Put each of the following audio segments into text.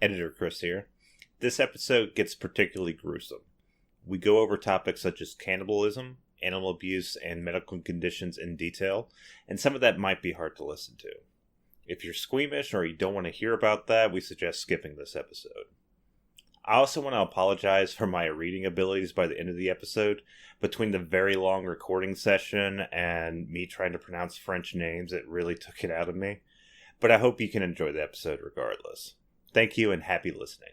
Editor Chris here. This episode gets particularly gruesome. We go over topics such as cannibalism, animal abuse, and medical conditions in detail, and some of that might be hard to listen to. If you're squeamish or you don't want to hear about that, we suggest skipping this episode. I also want to apologize for my reading abilities by the end of the episode. Between the very long recording session and me trying to pronounce French names, it really took it out of me. But I hope you can enjoy the episode regardless. Thank you and happy listening.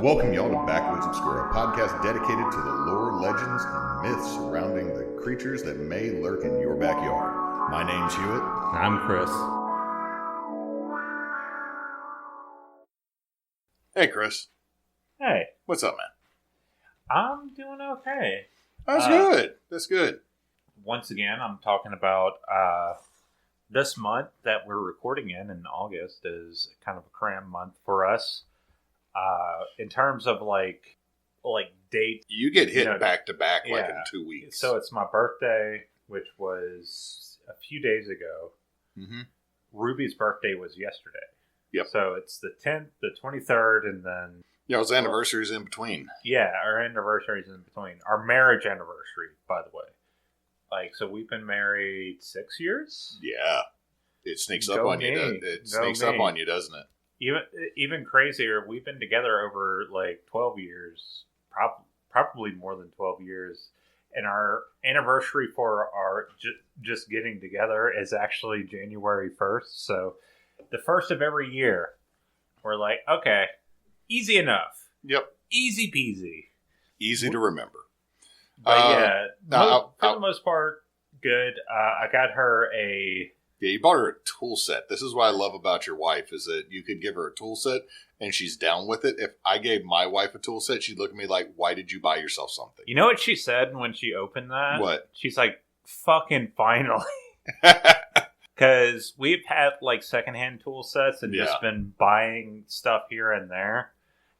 Welcome y'all to Backwoods Obscura, a podcast dedicated to the lore, legends, and myths surrounding the creatures that may lurk in your backyard. My name's Hewitt. I'm Chris. Hey, Chris. Hey. What's up, man? I'm doing okay. That's good. That's good. Once again, I'm talking about this month that we're recording in August is kind of a cram month for us. In terms of like date, you get hit back to back in 2 weeks. So it's my birthday, which was a few days ago. Mm-hmm. Ruby's birthday was yesterday. Yep. So it's the 10th, the 23rd, and then it was anniversaries in between. Yeah, our anniversaries in between. Our marriage anniversary, by the way. So we've been married 6 years. Yeah, it sneaks up on you. It sneaks up on you, doesn't it? Even crazier, we've been together over 12 years, probably more than 12 years. And our anniversary for our just getting together is actually January 1st. So the first of every year, we're like, okay, easy enough. Yep. Easy peasy. Easy to remember. But for the most part, good. I got her a... Yeah, you bought her a tool set. This is what I love about your wife, is that you could give her a tool set and she's down with it. If I gave my wife a tool set, she'd look at me like, why did you buy yourself something? You know what she said when she opened that? What? She's like, fucking finally. Because we've had secondhand tool sets and just been buying stuff here and there.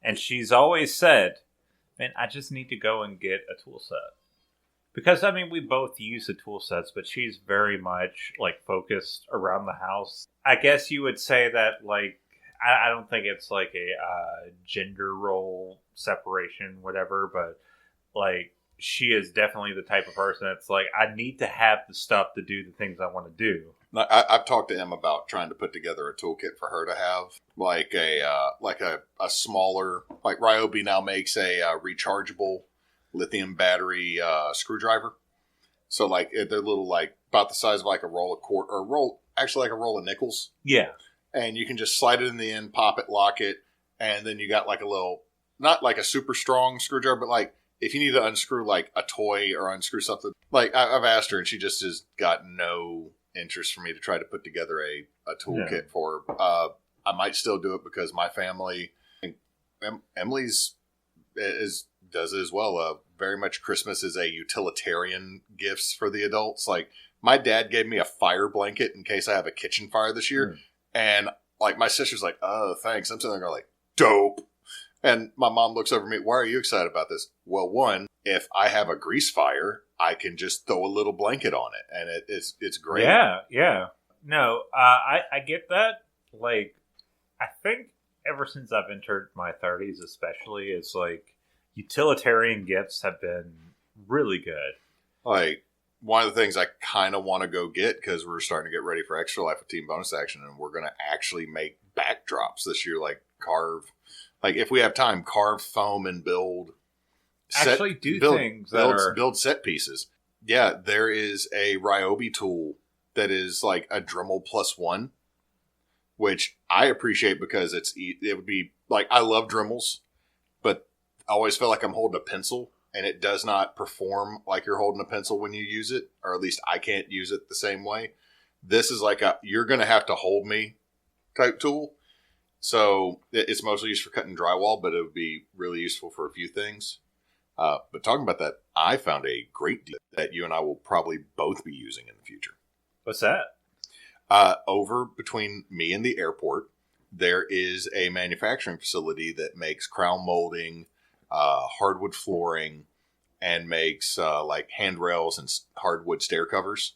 And she's always said, man, I just need to go and get a tool set. Because, we both use the tool sets, but she's very much, focused around the house. I guess you would say that, I don't think it's, a gender role separation, whatever, but, she is definitely the type of person that's I need to have the stuff to do the things I want to do. I've talked to Em about trying to put together a toolkit for her to have, a smaller, Ryobi now makes a rechargeable lithium battery screwdriver. So they're little about the size of a roll of quart or a roll of nickels. Yeah. And you can just slide it in the end, pop it, lock it, and then you got a little, not a super strong screwdriver, but if you need to unscrew a toy or unscrew something, I've asked her and she just has got no interest for me to try to put together a toolkit for her. I might still do it because my family, Emily's does it as well. Very much Christmas is a utilitarian gifts for the adults. My dad gave me a fire blanket in case I have a kitchen fire this year. And my sister's like, oh, thanks. I'm sitting there going dope. And my mom looks over at me, why are you excited about this? Well, one, if I have a grease fire, I can just throw a little blanket on it. And it's great. Yeah. No, I get that. I think ever since I've entered my 30s especially, it's utilitarian gifts have been really good. One of the things I kind of want to go get, because we're starting to get ready for Extra Life with Team Bonus Action, and we're going to actually make backdrops this year, carve. If we have time, carve foam and build. Build set pieces. Yeah, there is a Ryobi tool that is a Dremel +1, which I appreciate because it would be I love Dremels, but I always feel like I'm holding a pencil, and it does not perform like you're holding a pencil when you use it, or at least I can't use it the same way. This is you're going to have to hold me type tool. So it's mostly used for cutting drywall, but it would be really useful for a few things. But talking about that, I found a great deal that you and I will probably both be using in the future. What's that? Over between me and the airport, there is a manufacturing facility that makes crown molding, hardwood flooring, and makes like handrails and hardwood stair covers.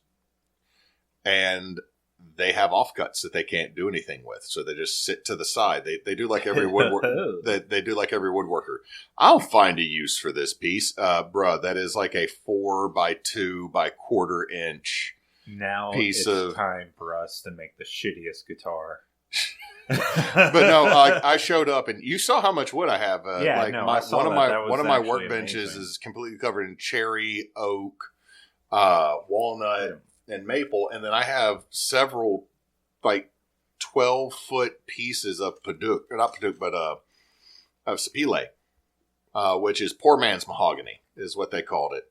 And they have offcuts that they can't do anything with, so they just sit to the side. They do like every they do like every woodworker. I'll find a use for this piece, bruh. That is like a 4x2 by quarter inch. Now piece it's time for us to make the shittiest guitar. But no, I showed up and you saw how much wood I have. I saw one of my workbenches amazing. is completely covered in cherry, oak, walnut, and maple, and then I have several like 12-foot pieces of paduk, or not paduk, but of sapele, which is poor man's mahogany, is what they called it.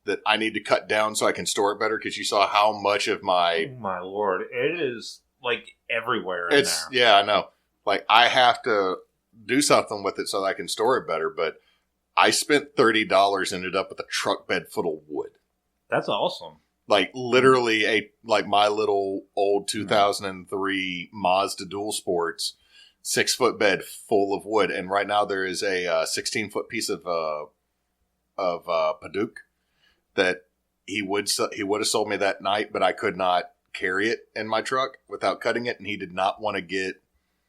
That I need to cut down so I can store it better, because you saw how much of my... Oh my lord, it is like everywhere in there. Yeah, I know. Like, I have to do something with it so that I can store it better, but I spent $30, ended up with a truck bed full of wood. That's awesome. Like, literally my little old 2003 Mazda Dual Sports 6-foot bed full of wood. And right now there is a 16-foot piece of paduk that he would have sold me that night, but I could not carry it in my truck without cutting it, and he did not want to get.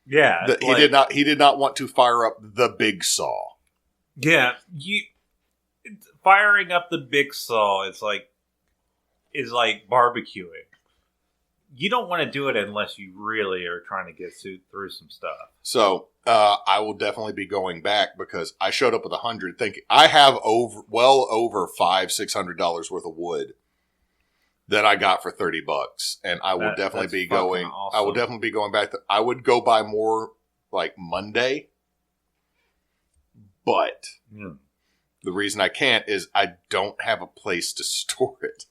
Yeah, he did not want to fire up the big saw. Yeah, firing up the big saw is like barbecuing. You don't want to do it unless you really are trying to get through some stuff. So I will definitely be going back, because I showed up with 100, thinking I have well over $500-600 worth of wood that I got for $30, and I will definitely be going. Awesome. I will definitely be going back. I would go buy more like Monday, but the reason I can't is I don't have a place to store it.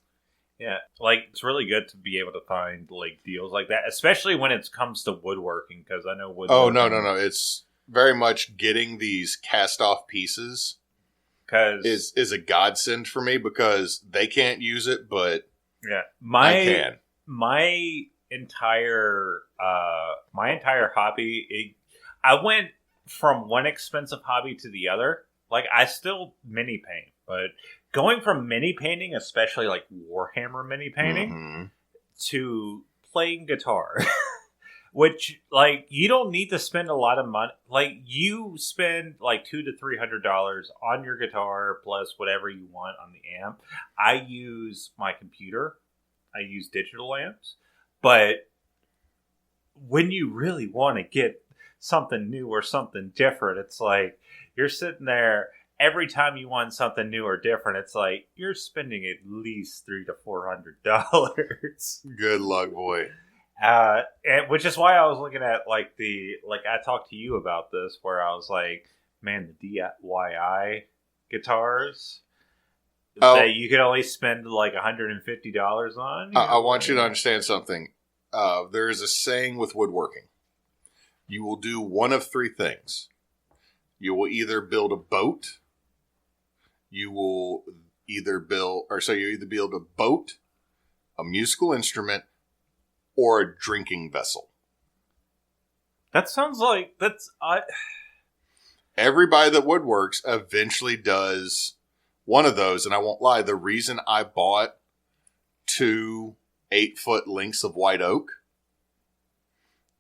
Yeah, like, it's really good to be able to find like deals like that, especially when it comes to woodworking, because I know woodworking. Oh, no. It's very much getting these cast-off pieces is a godsend for me, because they can't use it, but yeah, I can. My entire hobby, I went from one expensive hobby to the other. Like, I still mini paint, but going from mini painting, especially like Warhammer mini painting, to playing guitar, which, like, you don't need to spend a lot of money. Like, you spend like $200 to $300 on your guitar plus whatever you want on the amp. I use my computer. I use digital amps. But when you really want to get something new or something different, it's like you're sitting there. Every time you want something new or different, it's like you're spending at least $300 to $400. Good luck, boy. And which is why I was looking at I talked to you about this, where I was like, man, the DIY guitars that you could only spend like $150 on. I want you to understand something. There is a saying with woodworking: you will do one of three things. You will either build a boat. You either build a boat, a musical instrument, or a drinking vessel. That sounds like everybody that woodworks eventually does one of those, and I won't lie. The reason I bought 2 8-foot lengths of white oak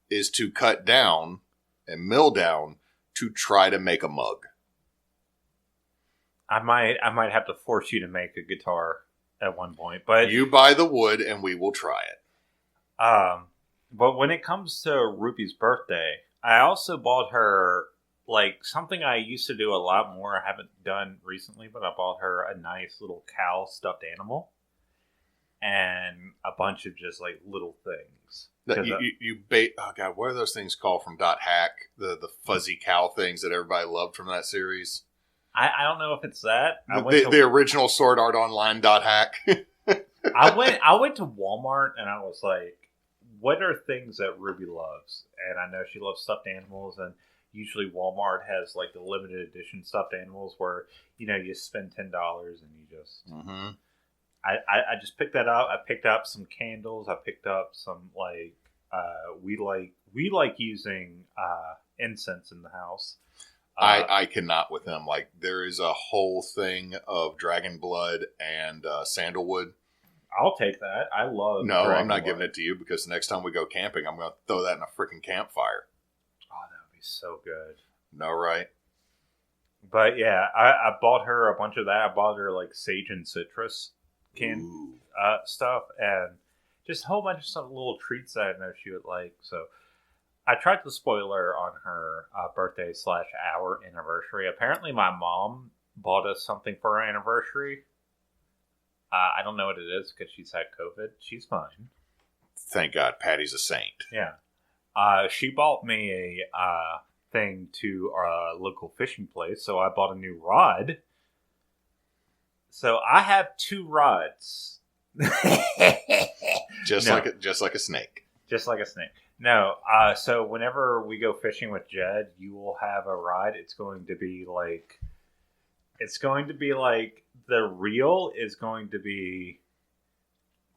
is to cut down and mill down to try to make a mug. I might have to force you to make a guitar at one point, but you buy the wood and we will try it. But when it comes to Ruby's birthday, I also bought her like something I used to do a lot more. I haven't done recently, but I bought her a nice little cow stuffed animal and a bunch of just like little things. You bait. Oh god, what are those things called from Dot Hack? The fuzzy cow things that everybody loved from that series. I don't know if it's that. The original Sword Art Online Dot Hack. I went to Walmart and I was like, what are things that Ruby loves? And I know she loves stuffed animals, and usually Walmart has like the limited edition stuffed animals where, you spend $10 and you just I just picked that up. I picked up some candles. I picked up some we like using incense in the house. I cannot with him. Like, there is a whole thing of dragon blood and sandalwood. I'll take that. I love. No, dragon I'm not blood. giving it to you because the next time we go camping, I'm going to throw that in a freaking campfire. Oh, that would be so good. No, right? But yeah, I bought her a bunch of that. I bought her like sage and citrus stuff, and just a whole bunch of some little treats that I know she would like. So I tried to spoil her on her birthday / our anniversary. Apparently, my mom bought us something for our anniversary. I don't know what it is because she's had COVID. She's fine. Thank God, Patty's a saint. Yeah. She bought me a thing to our local fishing place, so I bought a new rod. So I have 2 rods. just like a snake. Just like a snake. No, so whenever we go fishing with Jed, you will have a rod. It's going to be like the reel is going to be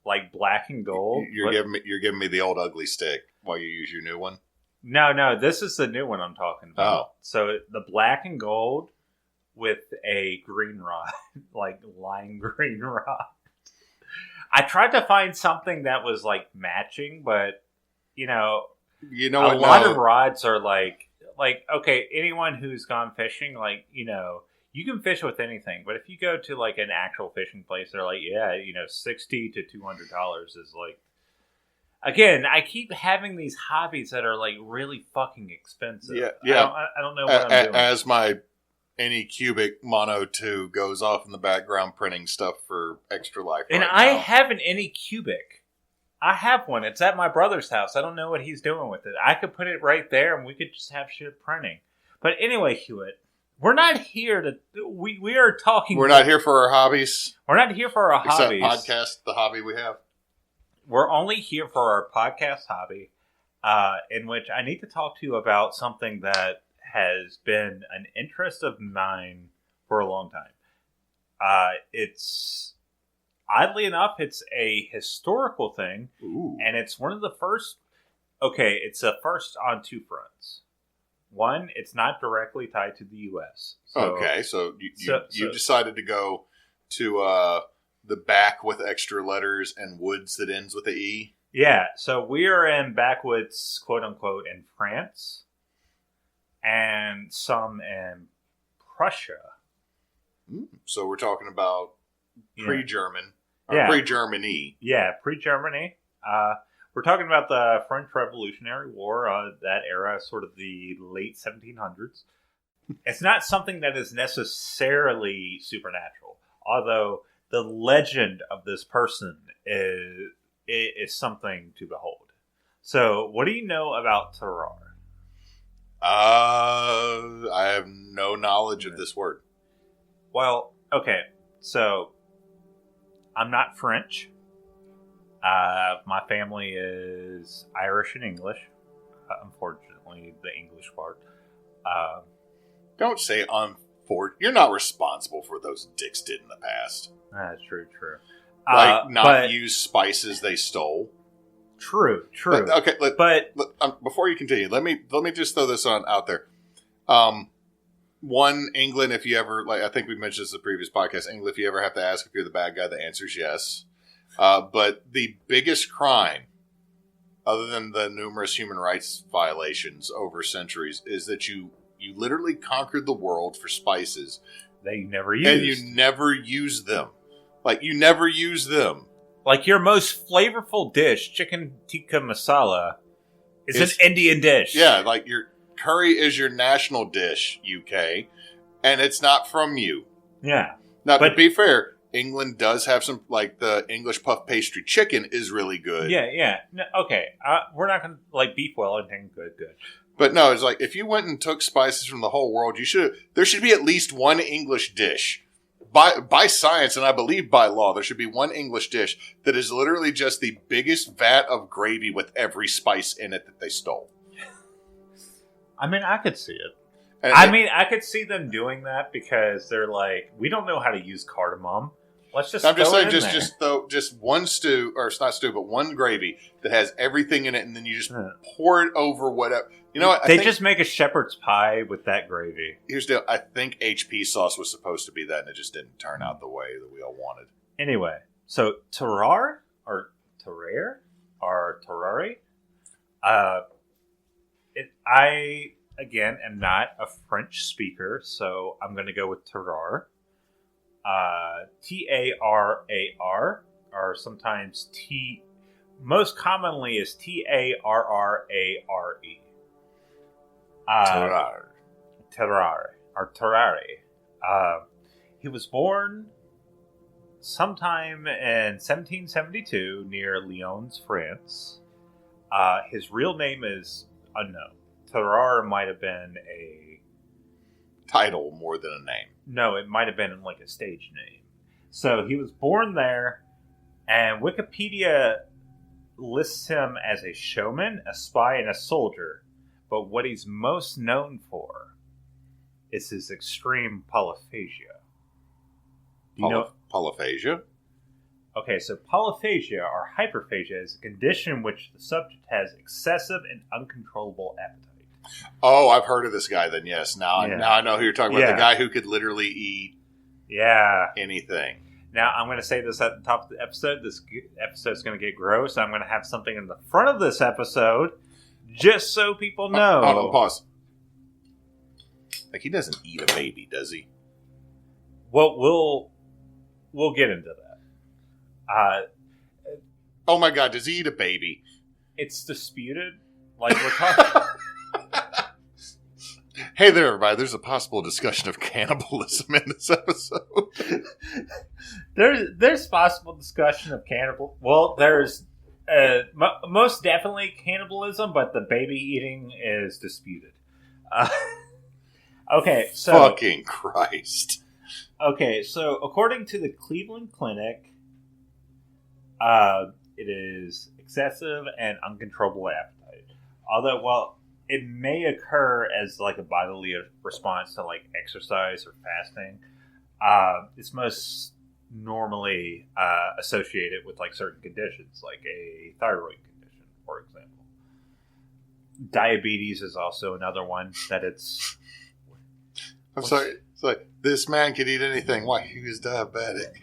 like black and gold. You're giving me the old ugly stick while you use your new one. No, this is the new one I'm talking about. Oh. So the black and gold with a green rod, like lime green rod. I tried to find something that was like matching, but a lot of rods are like okay, anyone who's gone fishing, like, you can fish with anything, but if you go to like an actual fishing place, they're like, yeah, $60 to $200 is like. Again, I keep having these hobbies that are like really fucking expensive. Yeah. I don't know what I'm doing. As my Anycubic Mono 2 goes off in the background printing stuff for Extra Life. And I have an Anycubic. I have one. It's at my brother's house. I don't know what he's doing with it. I could put it right there and we could just have shit printing. But anyway, Hewitt, we're not here to... We are talking... We're not here for our hobbies. We're not here for our hobbies. Except podcast, the hobby we have. We're only here for our podcast hobby, in which I need to talk to you about something that has been an interest of mine for a long time. It's, oddly enough, it's a historical thing, and it's one of the first... Okay, it's a first on 2 fronts. One, it's not directly tied to the U.S. So you decided to go to... the back with extra letters and woods that ends with a E? Yeah, so we are in Backwoods, quote-unquote, in France, and some in Prussia. So we're talking about pre-German, pre-Germany. Yeah, pre-Germany. We're talking about the French Revolutionary War, that era, sort of the late 1700s. It's not something that is necessarily supernatural, although... The legend of this person is something to behold. So, what do you know about Tarar? I have no knowledge of this word. Well, okay. So, I'm not French. My family is Irish and English. Unfortunately, the English part. Don't say you're not responsible for what those dicks did in the past. That's true. Use spices they stole. True. Before you continue, let me just throw this out there. One, England, if you ever, I think we mentioned this in the previous podcast, England, if you ever have to ask if you're the bad guy, the answer is yes. But the biggest crime, other than the numerous human rights violations over centuries, is that you literally conquered the world for spices that you never used. And you never use them. You never use them. Like your most flavorful dish, chicken tikka masala, is an Indian dish. Yeah, your curry is your national dish, UK, and it's not from you. Yeah. Now, to be fair, England does have some, the English puff pastry chicken is really good. Yeah. No, okay. We're not going to, beef Wellington, good. But no, it's if you went and took spices from the whole world, there should be at least one English dish. By science, and I believe by law, there should be one English dish that is literally just the biggest vat of gravy with every spice in it that they stole. I mean, I could see it. I could see them doing that because they're we don't know how to use cardamom. Let's just. I'm just saying, just one stew, or it's not stew, but one gravy that has everything in it, and then you just pour it over whatever. You know what? They just make a shepherd's pie with that gravy. Here's the deal. I think HP sauce was supposed to be that, and it just didn't turn out the way that we all wanted. Anyway, so Tarar or Tarar or Tarari. I again am not a French speaker, so I'm going to go with Tarar. Tarar, or sometimes most commonly is Tarrare. Tarar or Tarare. He was born sometime in 1772 near Lyons, France. His real name is unknown. Tarar might have been a title more than a name. No, it might have been like a stage name. So he was born there, and Wikipedia lists him as a showman, a spy, and a soldier. But what he's most known for is his extreme polyphagia. Do you know polyphagia? Okay, so polyphagia or hyperphagia is a condition in which the subject has excessive and uncontrollable appetite. Oh, I've heard of this guy then, yes. Now I know who you're talking about. Yeah. The guy who could literally eat anything. Now, I'm going to say this at the top of the episode. This episode's going to get gross. I'm going to have something in the front of this episode just so people know. Hold on, pause. Like, he doesn't eat a baby, does he? Well, we'll get into that. Oh my God, does he eat a baby? It's disputed. Like, we're talking... Hey there, everybody. There's a possible discussion of cannibalism in this episode. There's possible discussion of cannibal. Well, there's most definitely cannibalism, but the baby eating is disputed. Okay, so... Fucking Christ. Okay, so according to the Cleveland Clinic, it is excessive and uncontrollable appetite. Although, well, it may occur as like a bodily response to like exercise or fasting. It's most normally associated with like certain conditions, like a thyroid condition, for example. Diabetes is also another one that it's... I'm sorry. It's like, this man could eat anything. Why? He was diabetic.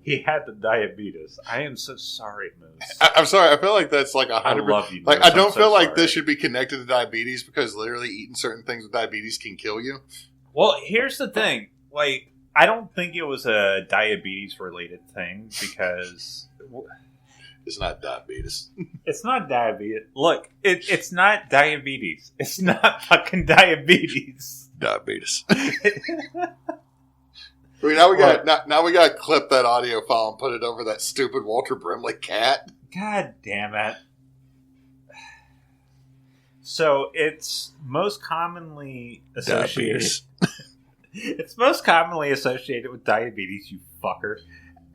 He had the diabetes. I am so sorry, Moose. I'm sorry. I feel like that's like 100%. I love you, Moose. Like, I don't feel like sorry. this should be connected to diabetes because literally eating certain things with diabetes can kill you. Well, here's the thing. Like, I don't think it was a diabetes-related thing because... It's not diabetes. It's not diabetes. Look, it's not diabetes. It's not fucking diabetes. Diabetes. Now we got to clip that audio file and put it over that stupid Walter Brimley cat. God damn it. So it's most commonly associated. It's most commonly associated with diabetes, you fucker,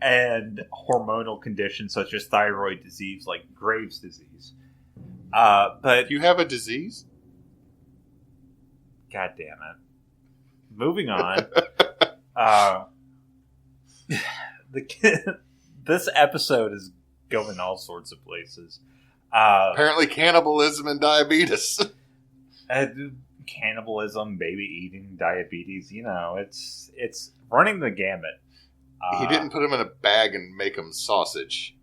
and hormonal conditions such as thyroid disease, like Graves' disease. But you have a disease? God damn it. Moving on. This episode is going all sorts of places. Apparently cannibalism and diabetes. Cannibalism, baby eating, diabetes, it's running the gamut. He didn't put them in a bag and make them sausage.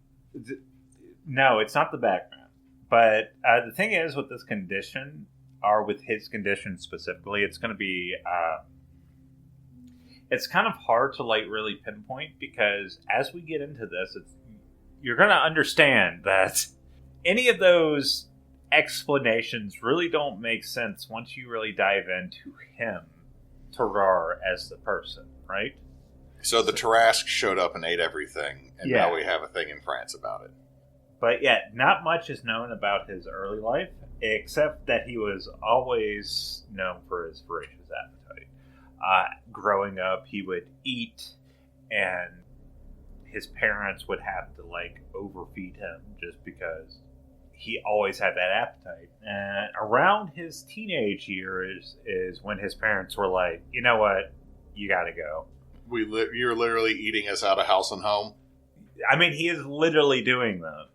No, it's not the background. But the thing is with this condition, or with his condition specifically, it's going to be... it's kind of hard to like really pinpoint because as we get into this, you're going to understand that any of those explanations really don't make sense once you really dive into him, Tarar, as the person, right? So the Tarrasque showed up and ate everything, and now we have a thing in France about it. But yeah, not much is known about his early life, except that he was always known for his voracious appetite. Growing up, he would eat, and his parents would have to like overfeed him just because he always had that appetite. And around his teenage years is when his parents were like, you know what, you gotta go. You're literally eating us out of house and home. I mean, he is literally doing that.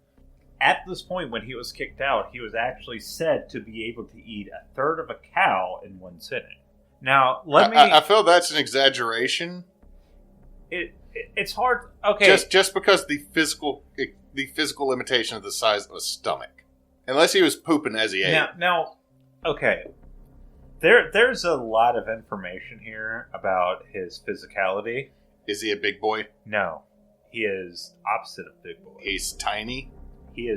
at this point, when he was kicked out, he was actually said to be able to eat a third of a cow in one sitting. Now, I feel that's an exaggeration. It's hard. Okay, just because the physical limitation of the size of a stomach, unless he was pooping as he ate. Now, okay. There's a lot of information here about his physicality. Is he a big boy? No, he is opposite of big boy. He's tiny. He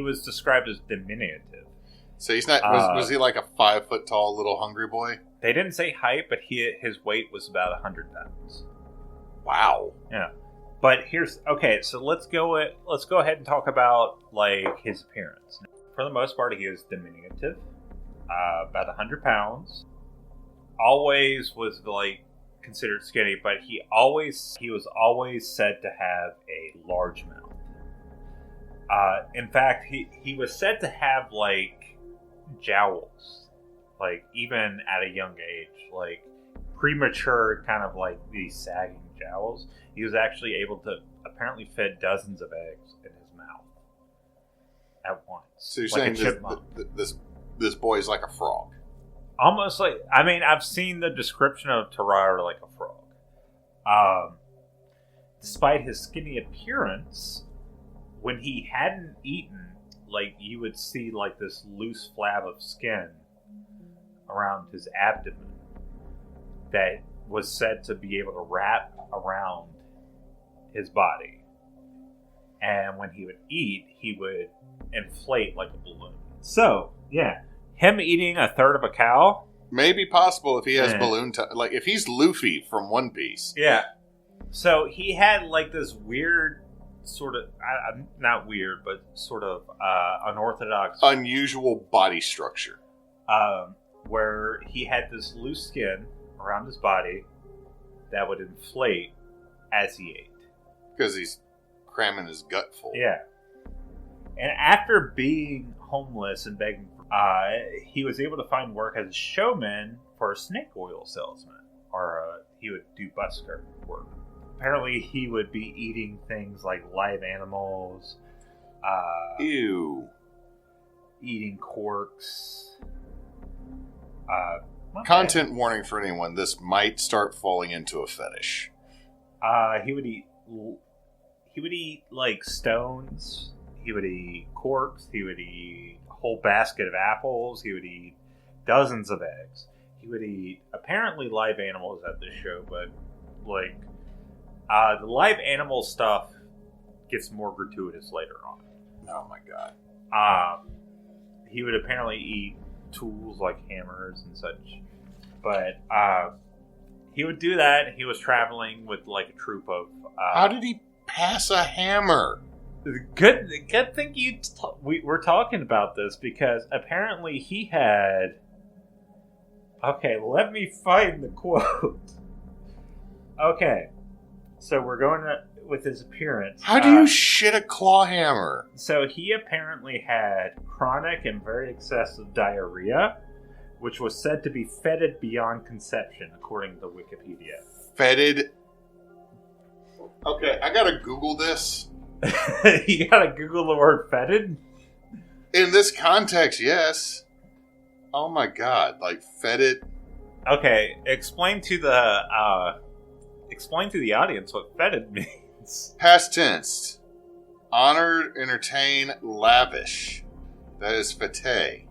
was described as diminutive. So he's not. Was he like a 5 foot tall little hungry boy? They didn't say height, but his weight was about 100 pounds. Wow. Yeah, but so let's go ahead and talk about like his appearance. For the most part, he is diminutive, about 100 pounds. Always was like considered skinny, but he was always said to have a large mouth. In fact, he was said to have like jowls, like even at a young age, like premature kind of like these sagging jowls. He was actually able to apparently fit dozens of eggs in his mouth at once. So you're like saying this boy is like a frog? Almost like, I mean, I've seen the description of Tarar like a frog. Despite his skinny appearance, when he hadn't eaten, like you would see like this loose flab of skin around his abdomen that was said to be able to wrap around his body. And when he would eat, he would inflate like a balloon. So, yeah, him eating a third of a cow? Maybe possible if he has balloon like if he's Luffy from One Piece. Yeah. So he had like this weird sort of, not weird, but sort of unorthodox, unusual body structure. Where he had this loose skin around his body that would inflate as he ate. Because he's cramming his gut full. Yeah. And after being homeless and begging, he was able to find work as a showman for a snake oil salesman. Or he would do busker work. Apparently he would be eating things like live animals. Ew. Eating corks. Content warning for anyone. This might start falling into a fetish. He would eat like stones. He would eat corks. He would eat a whole basket of apples. He would eat dozens of eggs. He would eat apparently live animals at this show, but like the live animal stuff gets more gratuitous later on. Oh my god. He would apparently eat tools like hammers and such, but he would do that. He was traveling with like a troop of. How did he pass a hammer? Good thing we're talking about this, because apparently he had. Okay, let me find the quote. Okay, so we're going with his appearance. How do you shit a claw hammer? So he apparently had chronic and very excessive diarrhea, which was said to be fetid beyond conception, according to Wikipedia. Fetid? Okay, I gotta Google this. You gotta Google the word fetid? In this context, yes. Oh my god, like fetid. Okay, explain to the audience what fetid means. Past tense. Honored, entertain, lavish. That is fete.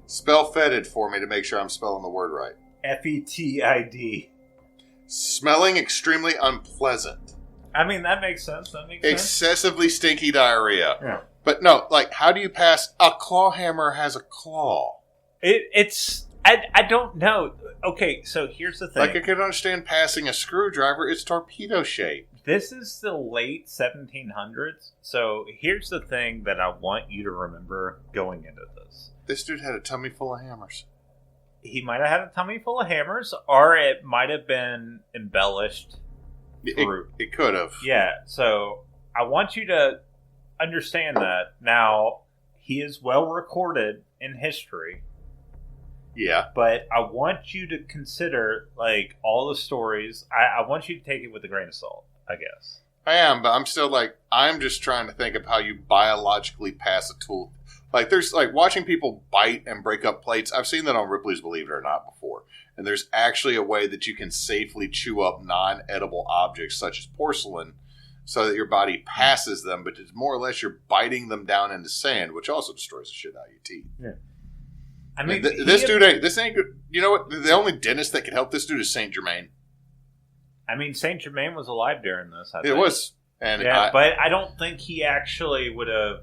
Spell fetid for me to make sure I'm spelling the word right. F-E-T-I-D. Smelling extremely unpleasant. I mean, that makes sense. Excessively stinky diarrhea. Yeah. But no, like, how do you pass... A claw hammer has a claw. I don't know. Okay, so here's the thing. Like, I can understand passing a screwdriver. It's torpedo shaped. This is the late 1700s. So here's the thing that I want you to remember going into this. This dude had a tummy full of hammers. He might have had a tummy full of hammers, or it might have been embellished. It could have. Yeah, so I want you to understand that. Now, he is well recorded in history. Yeah. But I want you to consider, like, all the stories. I want you to take it with a grain of salt, I guess. I am, but I'm still like, I'm just trying to think of how you biologically pass a tool. Like, there's like watching people bite and break up plates. I've seen that on Ripley's Believe It or Not before. And there's actually a way that you can safely chew up non-edible objects such as porcelain so that your body passes them, but it's more or less you're biting them down into sand, which also destroys the shit out of your teeth. Yeah. I mean, this ain't good. You know what? The only dentist that could help this dude is Saint Germain. I mean, Saint Germain was alive during this. I It think. was, and yeah, but I don't think he actually would have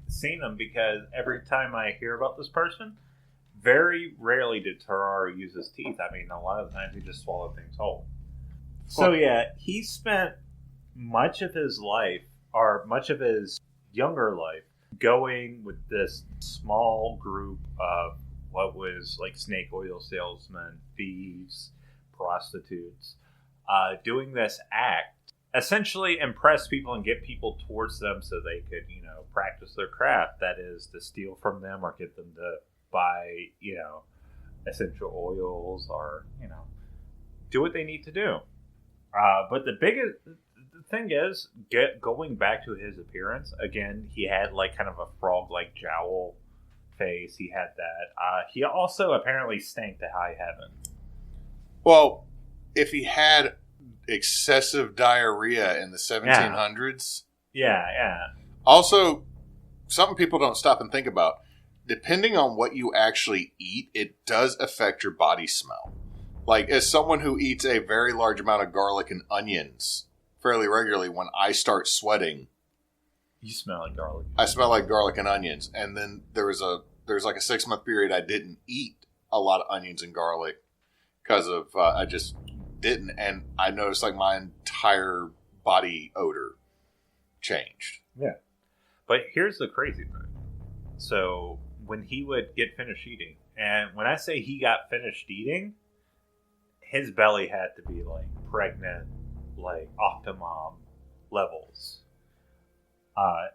seen them because every time I hear about this person, very rarely did Tarar use his teeth. I mean, a lot of the times he just swallowed things whole. So yeah, he spent much of his life, or much of his younger life, going with this small group of what was like snake oil salesmen, thieves, prostitutes, doing this act, essentially impress people and get people towards them so they could, practice their craft. That is, to steal from them or get them to buy, essential oils or, do what they need to do. But the thing is, going back to his appearance, again, he had like kind of a frog-like jowl face. He had that. He also apparently stank to high heaven. Well, if he had excessive diarrhea in the 1700s. Yeah. Also, something people don't stop and think about. Depending on what you actually eat, it does affect your body smell. Like, as someone who eats a very large amount of garlic and onions fairly regularly, when I start sweating, you smell like garlic. I smell like garlic and onions. And then there's like a 6-month period I didn't eat a lot of onions and garlic because of I just didn't, and I noticed like my entire body odor changed. Yeah, but here's the crazy thing. So when he would get finished eating, and when I say he got finished eating, his belly had to be like pregnant, like Octomom levels,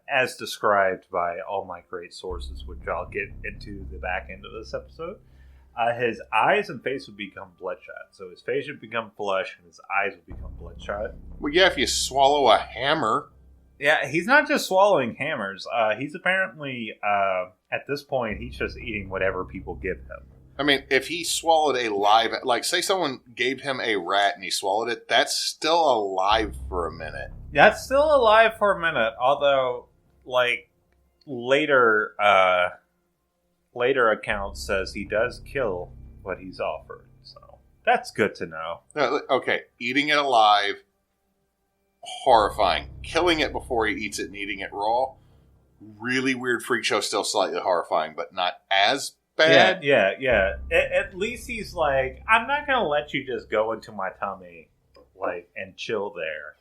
as described by all my great sources, which I'll get into the back end of this episode. His eyes and face would become bloodshot. So his face would become flush and his eyes would become bloodshot. Well, yeah, if you swallow a hammer. Yeah, he's not just swallowing hammers. He's apparently, at this point, he's just eating whatever people give him. I mean, if he swallowed a live, like say someone gave him a rat and he swallowed it, that's still alive for a minute. That's still alive for a minute, although, like, later account says he does kill what he's offered. So that's good to know. Okay, eating it alive, horrifying. Killing it before he eats it and eating it raw, really weird freak show, still slightly horrifying, but not as bad. Yeah. At least he's like, I'm not going to let you just go into my tummy like and chill there.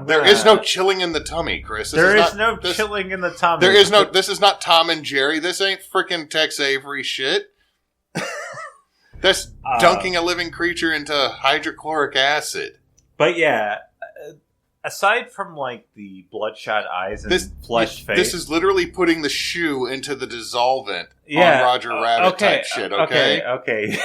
There is no chilling in the tummy, Chris. There is no chilling in the tummy. There is no. This is not Tom and Jerry. This ain't freaking Tex Avery shit. That's dunking a living creature into hydrochloric acid. But yeah, aside from like the bloodshot eyes and flushed face, this is literally putting the shoe into the dissolvent on Roger Rabbit type shit. Okay.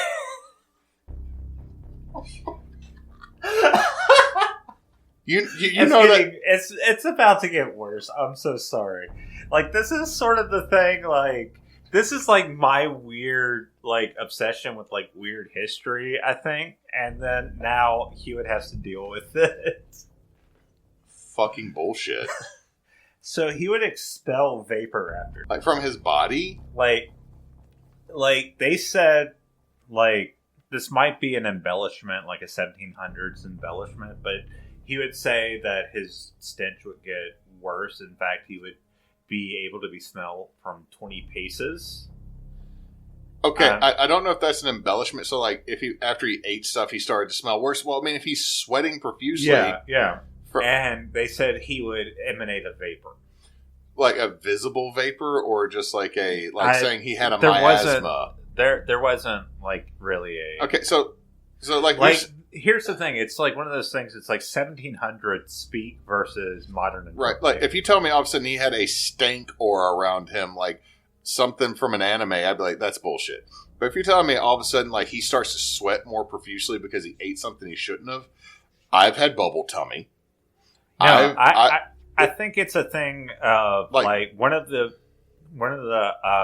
You know that it's about to get worse. I'm so sorry. Like, this is sort of the thing. Like, this is like my weird like obsession with like weird history, I think. And then now Hewitt has to deal with it. Fucking bullshit. So he would expel vapor after, like, from his body. Like they said, like, this might be an embellishment, like a 1700s embellishment, but he would say that his stench would get worse. In fact, he would be able to be smelled from 20 paces. Okay, I don't know if that's an embellishment. So, like, if after he ate stuff, he started to smell worse. Well, I mean, if he's sweating profusely, yeah. And they said he would emanate a vapor, like a visible vapor, or just like saying he had a miasma. There wasn't like really a. Okay, so like here's the thing. It's like one of those things. It's like 1700 speak versus modern. Right. Like, if you tell me all of a sudden he had a stank aura around him, like something from an anime, I'd be like, that's bullshit. But if you're telling me all of a sudden, like, he starts to sweat more profusely because he ate something he shouldn't have, I've had bubble tummy. No, I think it's a thing of like one of the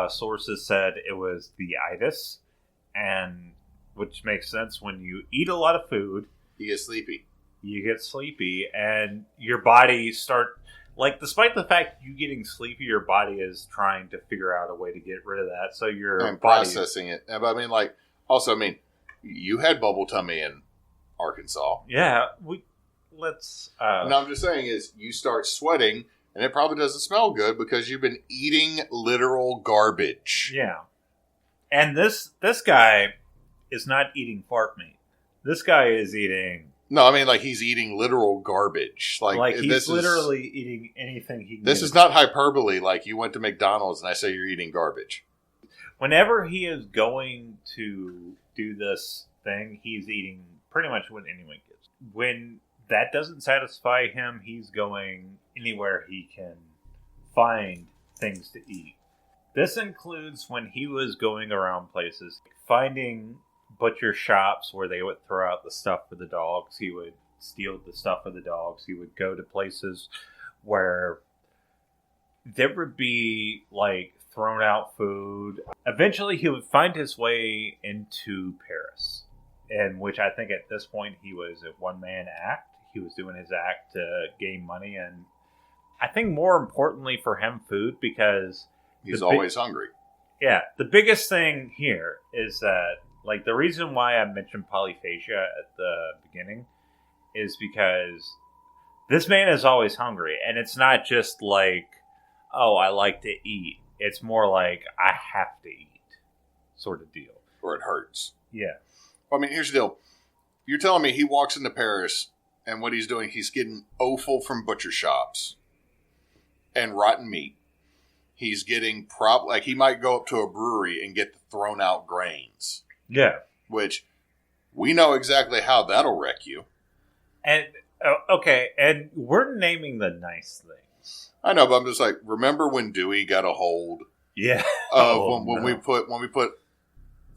sources said it was the itis, and which makes sense. When you eat a lot of food, you get sleepy. You get sleepy, and your body despite the fact you getting sleepy, your body is trying to figure out a way to get rid of that. So you're processing it. But I mean, you had bubble tummy in Arkansas. Yeah, let's. No, I'm just saying is you start sweating, and it probably doesn't smell good because you've been eating literal garbage. Yeah, and this guy is not eating fart meat. This guy is eating. No, I mean he's eating literal garbage. He's literally eating anything he can. This is not hyperbole. Like you went to McDonald's and I say you're eating garbage. Whenever he is going to do this thing, he's eating pretty much what anyone gets. When that doesn't satisfy him, he's going anywhere he can find things to eat. This includes when he was going around places, finding butcher shops where they would throw out the stuff for the dogs. He would steal the stuff for the dogs. He would go to places where there would be thrown out food. Eventually he would find his way into Paris, in which I think at this point he was a one-man act. He was doing his act to gain money, and I think more importantly for him, food, because he's always hungry. Yeah, the biggest thing here is that the reason why I mentioned polyphagia at the beginning is because this man is always hungry. And it's not just oh, I like to eat. It's more like, I have to eat sort of deal. Or it hurts. Yeah. Well, I mean, here's the deal. You're telling me he walks into Paris, and what he's doing, he's getting offal from butcher shops and rotten meat. He's getting he might go up to a brewery and get the thrown out grains. Yeah. Which we know exactly how that'll wreck you. And, okay, and we're naming the nice things. I know, but I'm just remember when Dewey got a hold of when we put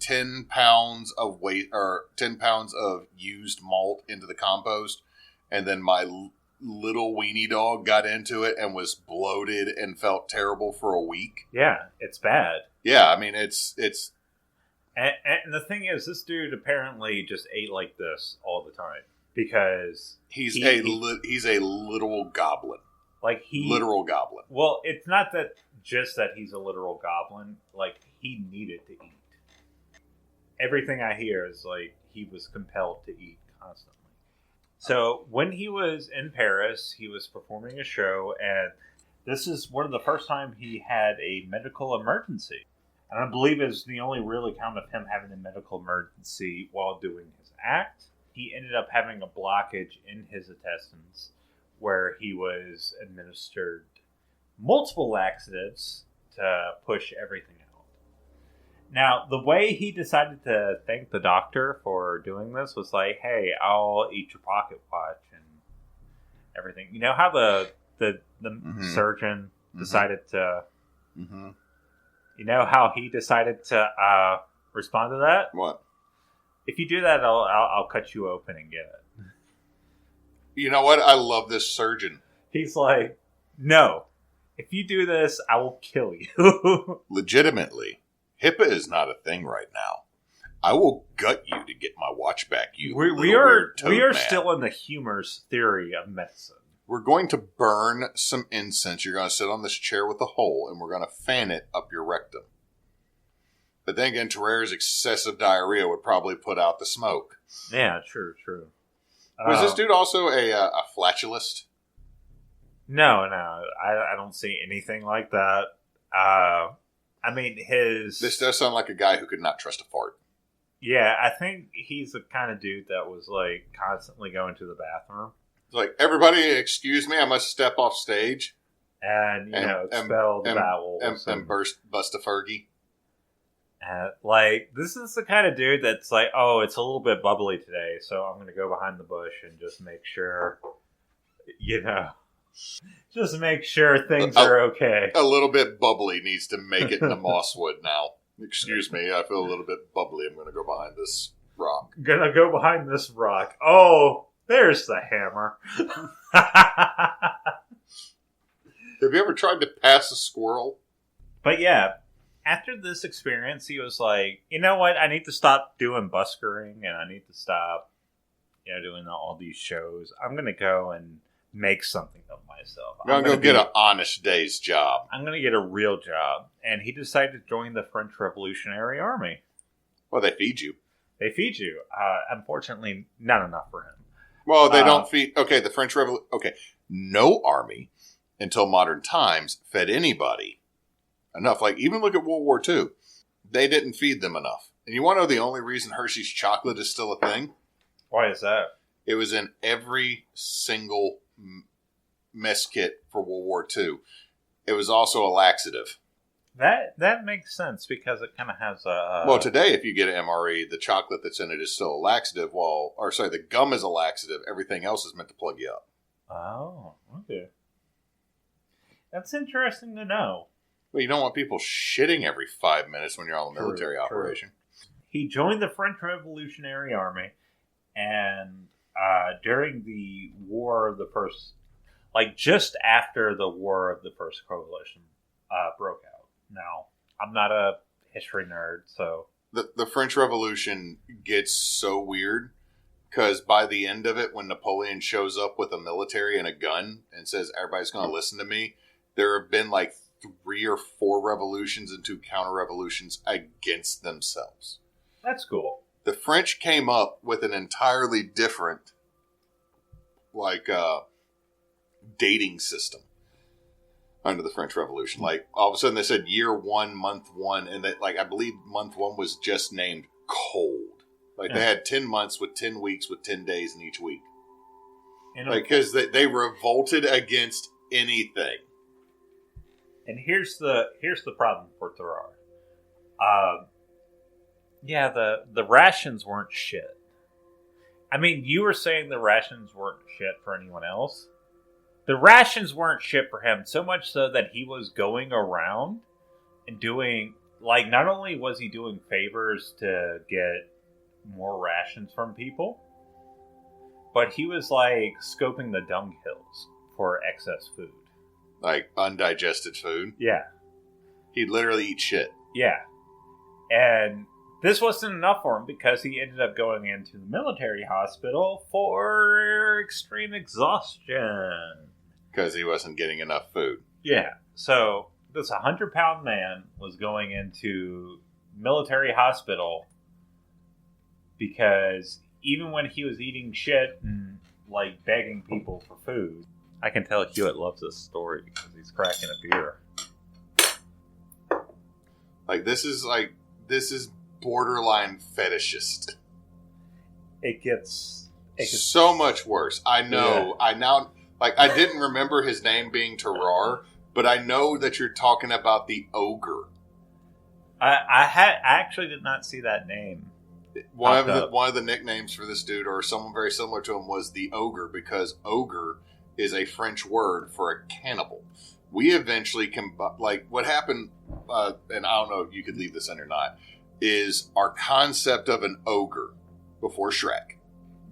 10 pounds of weight or 10 pounds of used malt into the compost, and then my little weenie dog got into it and was bloated and felt terrible for a week. Yeah, it's bad. Yeah, I mean it's and the thing is, this dude apparently just ate like this all the time because he's a literal goblin. Literal goblin. Well, it's not that he's a literal goblin. He needed to eat. Everything I hear is he was compelled to eat constantly. So when he was in Paris, he was performing a show, and this is one of the first time he had a medical emergency. And I believe it's the only real account of him having a medical emergency while doing his act. He ended up having a blockage in his intestines where he was administered multiple laxatives to push everything out. Now, the way he decided to thank the doctor for doing this was hey, I'll eat your pocket watch and everything. You know how the surgeon decided to... Mm-hmm. You know how he decided to respond to that? What? If you do that, I'll cut you open and get it. You know what? I love this surgeon. He's like, no. If you do this, I will kill you. Legitimately, HIPAA is not a thing right now. I will gut you to get my watch back. We are still in the humor's theory of medicine. We're going to burn some incense. You're going to sit on this chair with a hole, and we're going to fan it up your rectum. But then again, Tarar's excessive diarrhea would probably put out the smoke. Yeah, true. Was this dude also a flatulist? No, I don't see anything like that. I mean, This does sound like a guy who could not trust a fart. Yeah, I think he's the kind of dude that was constantly going to the bathroom. Everybody, excuse me, I must step off stage. And expel the bowels. And bust a Fergie. This is the kind of dude that's oh, it's a little bit bubbly today, so I'm going to go behind the bush and just make sure, just make sure things are okay. A little bit bubbly needs to make it into Mosswood now. Excuse me, I feel a little bit bubbly. I'm going to go behind this rock. Gonna go behind this rock. Oh, There's the hammer. Have you ever tried to pass a squirrel? But yeah, after this experience, he was like, you know what? I need to stop doing buskering, and I need to stop, doing all these shows. I'm going to go and make something of myself. I'm going to go get an honest day's job. I'm going to get a real job. And he decided to join the French Revolutionary Army. Well, they feed you. They feed you. Unfortunately, not enough for him. Well, they don't feed... Okay, the French Revolution... Okay, no army until modern times fed anybody enough. Like, even look at World War II. They didn't feed them enough. And you want to know the only reason Hershey's chocolate is still a thing? Why is that? It was in every single mess kit for World War II. It was also a laxative. That makes sense because it kind of has a... Well, today, if you get an MRE, the chocolate that's in it is still a laxative. The gum is a laxative. Everything else is meant to plug you up. Oh, okay. That's interesting to know. Well, you don't want people shitting every 5 minutes when you're on a military operation. He joined the French Revolutionary Army, and during the War of the First... just after the War of the First Coalition broke out. Now, I'm not a history nerd, so... The French Revolution gets so weird, because by the end of it, when Napoleon shows up with a military and a gun and says, everybody's going to listen to me, there have been 3 or 4 revolutions and 2 counter-revolutions against themselves. That's cool. The French came up with an entirely different, dating system under the French Revolution. All of a sudden they said year 1, month 1, and that, I believe month 1 was just named cold. They had 10 months with 10 weeks with 10 days in each week. Because they revolted against anything. And here's the problem for Tarar. The rations weren't shit. I mean, you were saying the rations weren't shit for anyone else. The rations weren't shit for him, so much so that he was going around and doing, not only was he doing favors to get more rations from people, but he was, scoping the dung hills for excess food. Undigested food? Yeah. He'd literally eat shit. Yeah. And this wasn't enough for him because he ended up going into the military hospital for extreme exhaustion. Because he wasn't getting enough food. Yeah. So this 100-pound man was going into military hospital because even when he was eating shit and begging people for food, I can tell Hewitt loves this story because he's cracking a beer. This is borderline fetishist. It gets so much worse. I know. Yeah. I now I didn't remember his name being Tarar, but I know that you're talking about the ogre. I actually did not see that name. One of the nicknames for this dude, or someone very similar to him, was the ogre, because ogre is a French word for a cannibal. We eventually what happened, and I don't know if you could leave this in or not, is our concept of an ogre before Shrek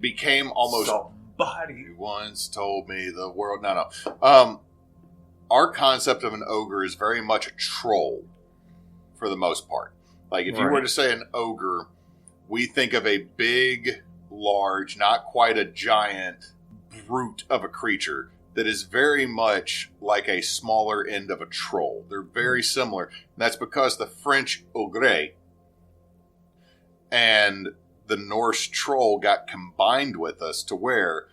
became almost... Somebody once told me the world... No. Our concept of an ogre is very much a troll, for the most part. If you were to say an ogre, we think of a big, large, not quite a giant brute of a creature that is very much like a smaller end of a troll. They're very similar. And that's because the French ogre and the Norse troll got combined with us to where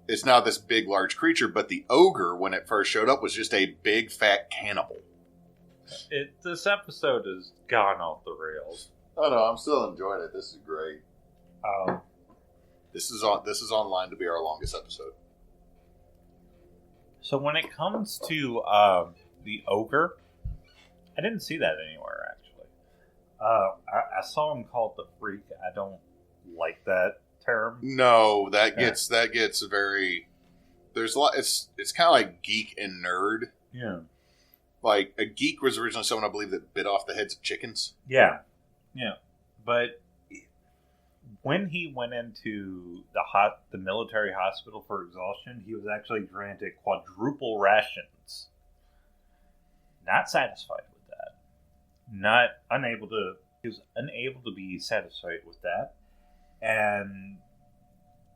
it's now this big, large creature, but the ogre, when it first showed up, was just a big, fat cannibal. This episode has gone off the rails. Oh no, I'm still enjoying it. This is great. This is online to be our longest episode. So when it comes to the ogre, I didn't see that anywhere actually. I saw him called the freak. I don't like that term. No, that gets very. There's a lot. It's kind of like geek and nerd. Yeah. A geek was originally someone, I believe, that bit off the heads of chickens. Yeah. Yeah. But when he went into the military hospital for exhaustion, he was actually granted quadruple rations. Not satisfied with that. He was unable to be satisfied with that. And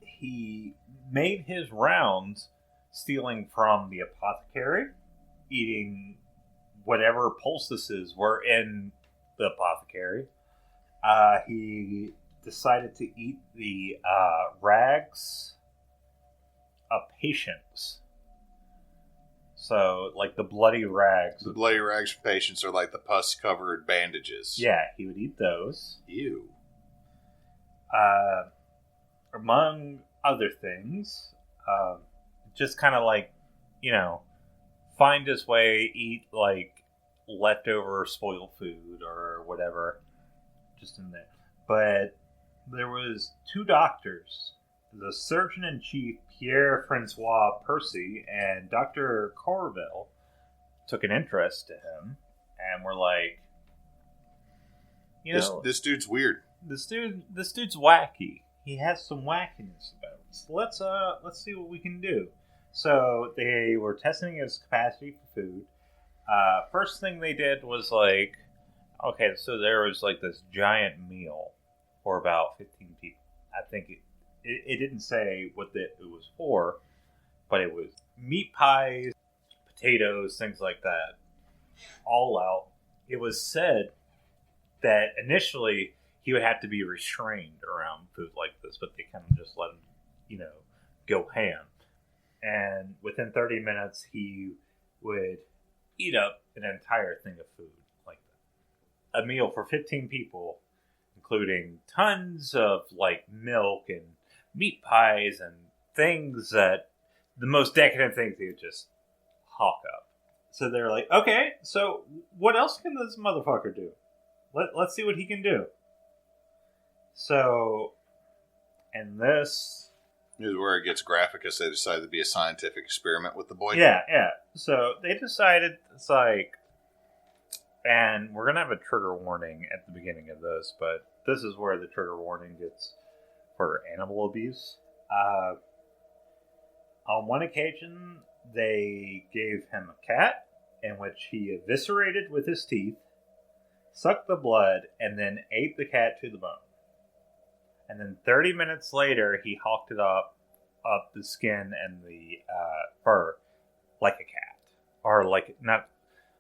he made his rounds stealing from the apothecary, eating whatever poultices were in the apothecary. He decided to eat the rags of patients. So, like the bloody rags. The bloody rags for patients are like the pus-covered bandages. Yeah, he would eat those. Ew. Among other things, just kind of like, find his way, eat like leftover spoiled food or whatever, just in there. But there was 2 doctors, the Surgeon-in-Chief Pierre-Francois Percy and Dr. Corville, took an interest to him and were like, this dude's weird. This dude's wacky. He has some wackiness about him. So let's see what we can do. So they were testing his capacity for food. First thing they did was like, okay, so there was like this giant meal for about 15 people. I think it didn't say what it was for, but it was meat pies, potatoes, things like that, all out. It was said that initially he would have to be restrained around food like this, but they kind of just let him, go ham. And within 30 minutes, he would eat up an entire thing of food like that. A meal for 15 people, including tons of like milk and meat pies and things the most decadent things he would just hawk up. So they're like, okay, so what else can this motherfucker do? Let's see what he can do. So, and this is where it gets graphic, as they decided to be a scientific experiment with the boy. Yeah. So they decided, it's like, and we're going to have a trigger warning at the beginning of this, but this is where the trigger warning gets for animal abuse. On one occasion, they gave him a cat in which he eviscerated with his teeth, sucked the blood, and then ate the cat to the bone. And then 30 minutes later, he hawked it up the skin and the fur like a cat. Or like, not...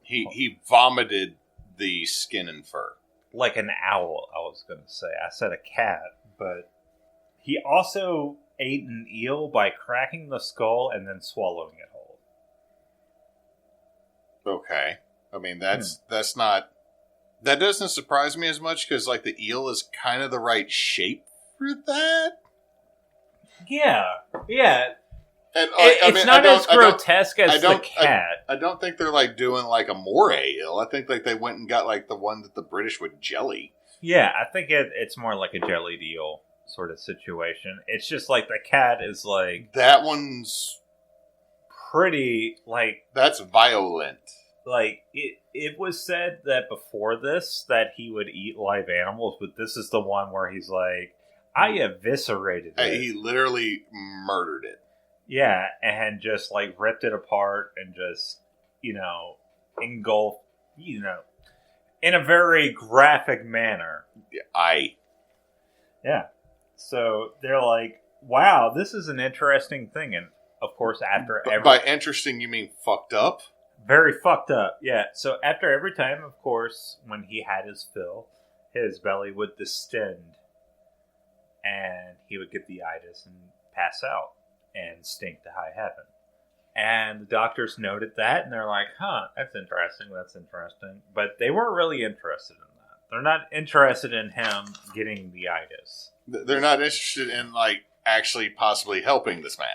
He vomited the skin and fur. Like an owl, I was going to say. I said a cat, but... He also ate an eel by cracking the skull and then swallowing it whole. Okay. I mean, that's not... That doesn't surprise me as much, because like the eel is kind of the right shape for that. Yeah. And it's not as grotesque as the cat. I don't think they're like doing like a moray eel. I think like they went and got like the one that the British would jelly. Yeah, I think it's more like a jellied eel sort of situation. It's just like the cat is like... That one's... pretty, like... That's violent. Like, it was said that before this, that he would eat live animals, but this is the one where he's like, I eviscerated it. He literally murdered it. Yeah, and just, like, ripped it apart and just, engulfed, in a very graphic manner. Yeah. So, they're like, wow, this is an interesting thing. And, of course, after every... By interesting, you mean fucked up? Very fucked up, yeah. So after every time, of course, when he had his fill, his belly would distend, and he would get the itis and pass out and stink to high heaven. And the doctors noted that, and they're like, that's interesting. But they weren't really interested in that. They're not interested in him getting the itis. They're not interested in, like, actually possibly helping this man.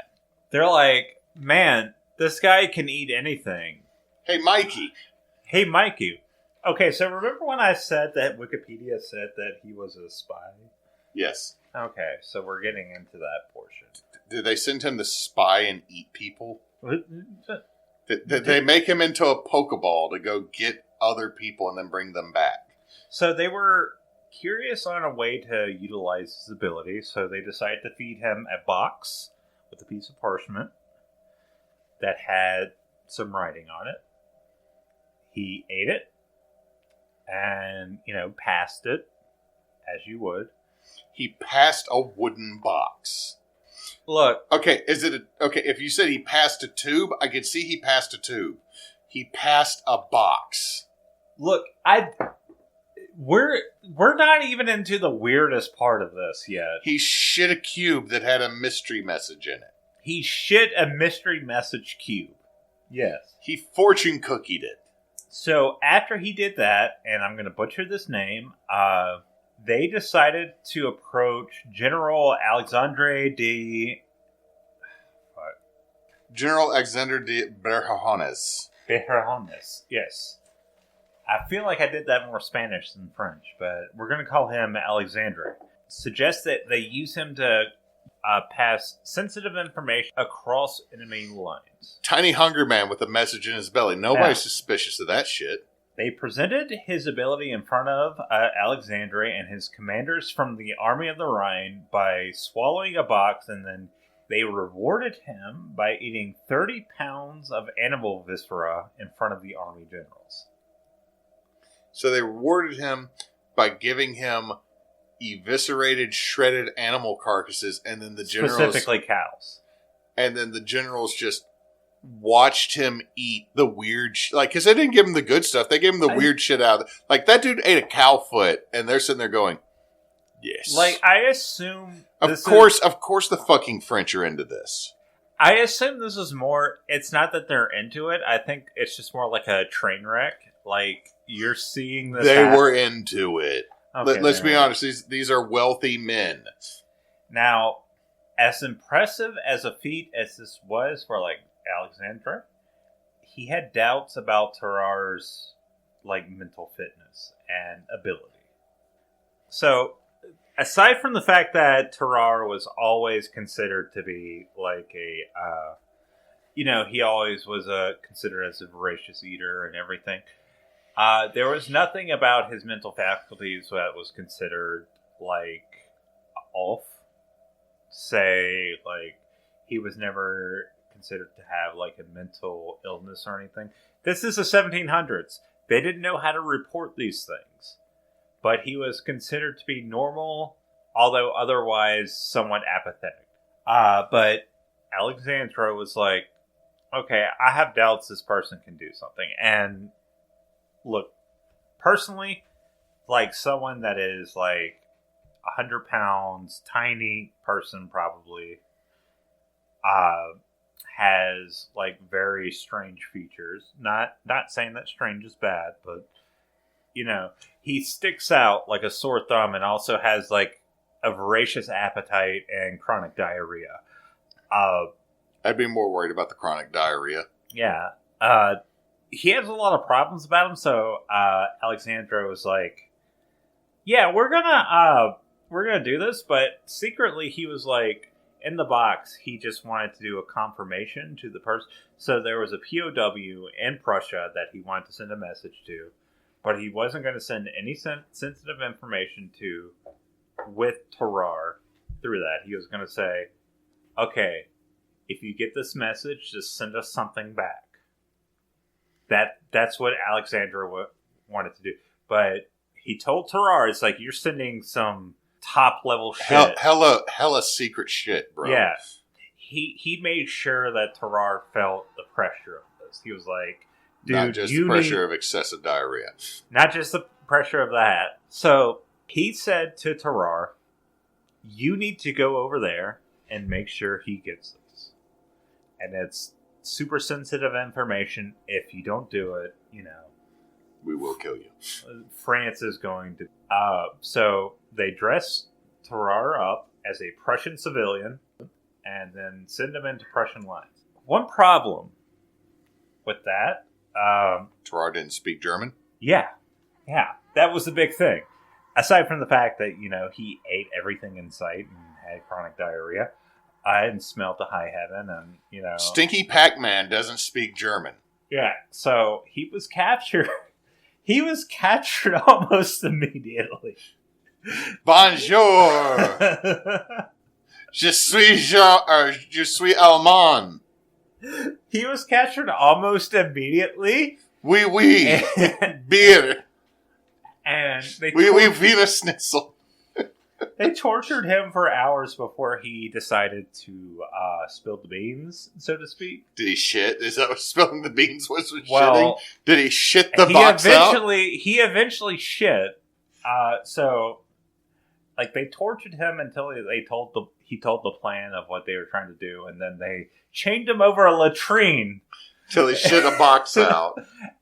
They're like, man, this guy can eat anything. Hey, Mikey. Okay, so remember when I said that Wikipedia said that he was a spy? Yes. Okay, so we're getting into that portion. Did they send him to spy and eat people? Did they make him into a Pokeball to go get other people and then bring them back? So they were curious on a way to utilize his ability, so they decided to feed him a box with a piece of parchment that had some writing on it. He ate it and, passed it, as you would. He passed a wooden box. Look. Okay, if you said he passed a tube, I could see he passed a tube. He passed a box. Look, we're not even into the weirdest part of this yet. He shit a cube that had a mystery message in it. He shit a mystery message cube. Yes. He fortune cookied it. So after he did that, and I'm going to butcher this name, they decided to approach General Alexandre de Berjones. Berjones, yes. I feel like I did that more Spanish than French, but we're going to call him Alexandre. Suggests that they use him to pass sensitive information across enemy lines. Tiny hungry man with a message in his belly. Nobody's suspicious of that shit. They presented his ability in front of Alexandre and his commanders from the Army of the Rhine by swallowing a box, and then they rewarded him by eating 30 pounds of animal viscera in front of the army generals. So they rewarded him by giving him eviscerated, shredded animal carcasses, and then the generals... Specifically cows. And then the generals just watched him eat the weird because they didn't give him the good stuff. They gave him the weird shit out of it. Like, that dude ate a cow foot, and they're sitting there going, yes. Like, I assume... Of course the fucking French are into this. I assume this is more... It's not that they're into it. I think it's just more like a train wreck. Like, you're seeing this... They were into it. Okay, Let's be honest. These are wealthy men. Now, as impressive as a feat as this was for, like, Alexandre, he had doubts about Tarar's, like, mental fitness and ability. So, aside from the fact that Tarar was always considered to be, like, he always was considered as a voracious eater and everything, there was nothing about his mental faculties that was considered, like, off. Say, like, he was never considered to have, like, a mental illness or anything. This is the 1700s. They didn't know how to report these things. But he was considered to be normal, although otherwise somewhat apathetic. But Alexandra was like, okay, I have doubts this person can do something. And look, personally, like, someone that is, like, 100 pounds, tiny person probably, has, like, very strange features. Not saying that strange is bad, but, he sticks out like a sore thumb and also has, like, a voracious appetite and chronic diarrhea. I'd be more worried about the chronic diarrhea. Yeah. He has a lot of problems about him, so Alexandra was like, yeah, we're gonna do this, but secretly he was like, in the box, he just wanted to do a confirmation to the person. So there was a POW in Prussia that he wanted to send a message to, but he wasn't going to send any sensitive information to with Tarar through that. He was going to say, okay, if you get this message, just send us something back. That's what Alexandra wanted to do. But he told Tarar, it's like, you're sending some top level shit. Hella secret shit, bro. Yeah. He made sure that Tarar felt the pressure of this. He was like, dude, not just the pressure of excessive diarrhea. Not just the pressure of that. So he said to Tarar, you need to go over there and make sure he gets this. And it's super sensitive information. If you don't do it, we will kill you. France is going to... So they dress Tarar up as a Prussian civilian and then send him into Prussian lines. One problem with that... Tarar didn't speak German? Yeah. That was the big thing. Aside from the fact that, he ate everything in sight and had chronic diarrhea, and smelled to high heaven, and, Stinky Pac-Man doesn't speak German. Yeah, so he was captured. He was captured almost immediately. Bonjour. Je suis Allemand. He was captured almost immediately. Oui. Beer. And Oui, Wiener Schnitzel. They tortured him for hours before he decided to spill the beans, so to speak. Did he shit? Is that what spilling the beans was Well, shitting? Did he shit the box out? He eventually shit. So, like, they tortured him until he told the plan of what they were trying to do, and then they chained him over a latrine Till he shit a box out.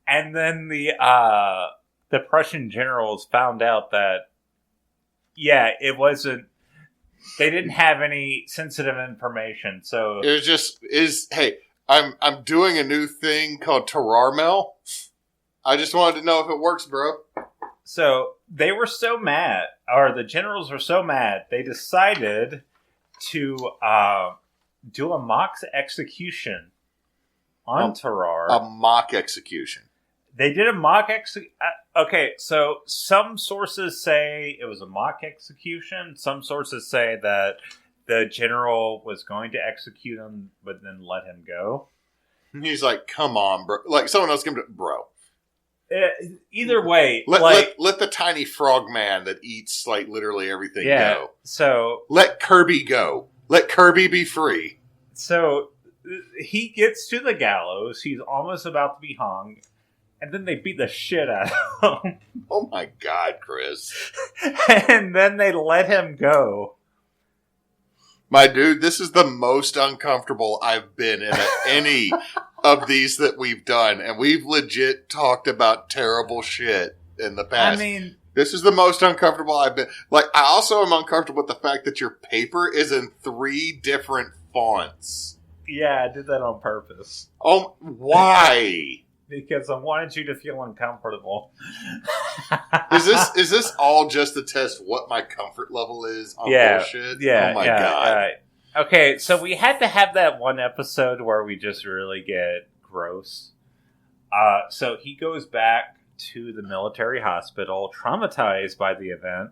And then the Prussian generals found out that, yeah, it wasn't. They didn't have any sensitive information, so it was just Hey, I'm doing a new thing called Tarar Mel. I just wanted to know if it works, bro. So they were so mad, or the generals were so mad, they decided to do a mock execution on Tarar. A mock execution. They did a mock execution. Okay, so some sources say it was a mock execution. Some sources say that the general was going to execute him, but then let him go. He's like, come on, bro. Like, someone else came to... Bro. Either way, let the tiny frog man that eats like literally everything go. So let Kirby go. Let Kirby be free. So he gets to the gallows. He's almost about to be hung, and then they beat the shit out of him. Oh my God, Chris! And then they let him go. My dude, this is the most uncomfortable I've been in any of these that we've done. And we've legit talked about terrible shit in the past. I mean, this is the most uncomfortable I've been. Like, I also am uncomfortable with the fact that your paper is in 3 different fonts. Yeah, I did that on purpose. Oh, why? Because I wanted you to feel uncomfortable. Is this all just to test what my comfort level is on bullshit? Yeah. Oh my God. Okay, so we had to have that one episode where we just really get gross. So he goes back to the military hospital, traumatized by the event,